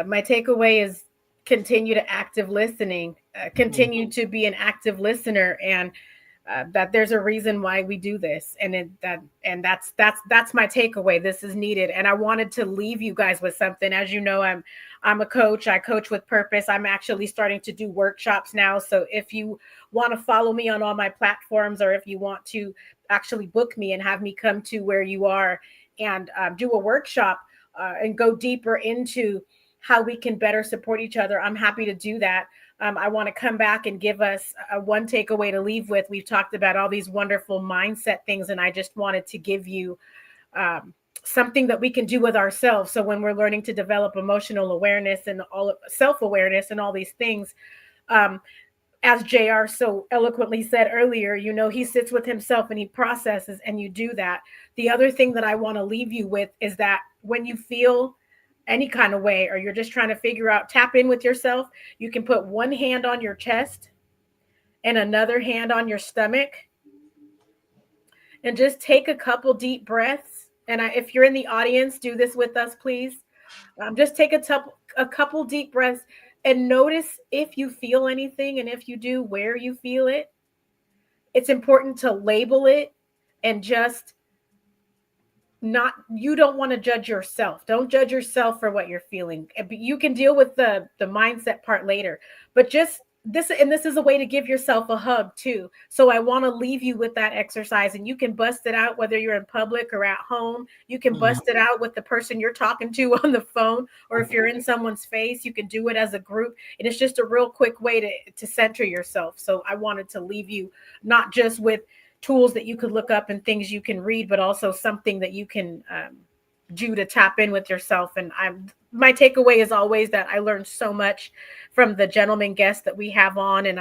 My takeaway is continue to active listening, continue to be an active listener, and that there's a reason why we do this, and that's my takeaway. This is needed, and I wanted to leave you guys with something. As you know, I'm a coach. I coach with purpose. I'm actually starting to do workshops now. So if you want to follow me on all my platforms, or if you want to actually book me and have me come to where you are and do a workshop and go deeper into how we can better support each other, I'm happy to do that. I want to come back and give us one takeaway to leave with. We've talked about all these wonderful mindset things, and I just wanted to give you something that we can do with ourselves. So when we're learning to develop emotional awareness and all self-awareness and all these things, as JR so eloquently said earlier, he sits with himself and he processes, and you do that. The other thing that I want to leave you with is that when you feel any kind of way, or you're just trying to figure out, tap in with yourself, you can put one hand on your chest and another hand on your stomach and just take a couple deep breaths. And if you're in the audience, do this with us, please. Just take a couple deep breaths and notice if you feel anything, and if you do, where you feel it. It's important to label it and just you don't want to judge yourself. Don't judge yourself for what you're feeling. You can deal with the mindset part later, but just this is a way to give yourself a hug too. So I want to leave you with that exercise, and you can bust it out whether you're in public or at home. You can bust it out with the person you're talking to on the phone, or if you're in someone's face, you can do it as a group. And it's just a real quick way to center yourself. So I wanted to leave you not just with tools that you could look up and things you can read, but also something that you can do to tap in with yourself. And my takeaway is always that I learned so much from the gentleman guests that we have on, and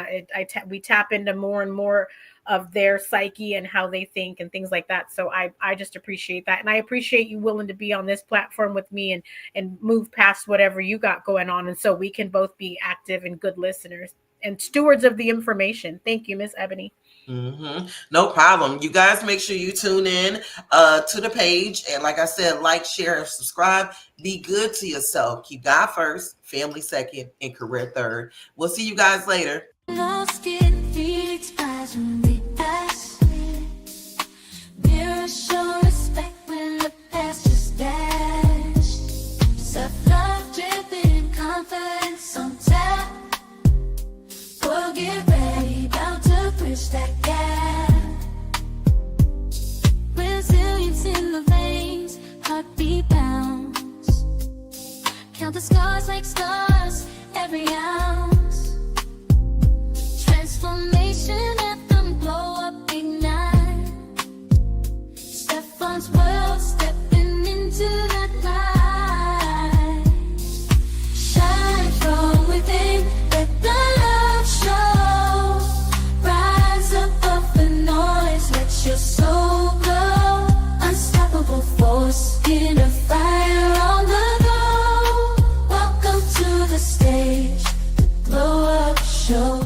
we tap into more and more of their psyche and how they think and things like that. So I just appreciate that, and I appreciate you willing to be on this platform with me and move past whatever you got going on, and so we can both be active and good listeners and stewards of the information. Thank you, Miss Ebony. No problem. You guys make sure you tune in to the page. And like I said, like, share, and subscribe. Be good to yourself. Keep God first, family second, and career third. We'll see you guys later. Lost in Phoenix eyes when we pass. Mirror show respect when the past just dashed. Self-love dripping, confidence on tap. We'll get ready, bound to bridge that gap. Resilience in the veins, heartbeat bounce. Count the scars like stars, every ounce. Transformation at them, blow up, ignite. Stefan's world, stepping into that light. Shine from within, let the love show. Rise above the noise, let your soul show.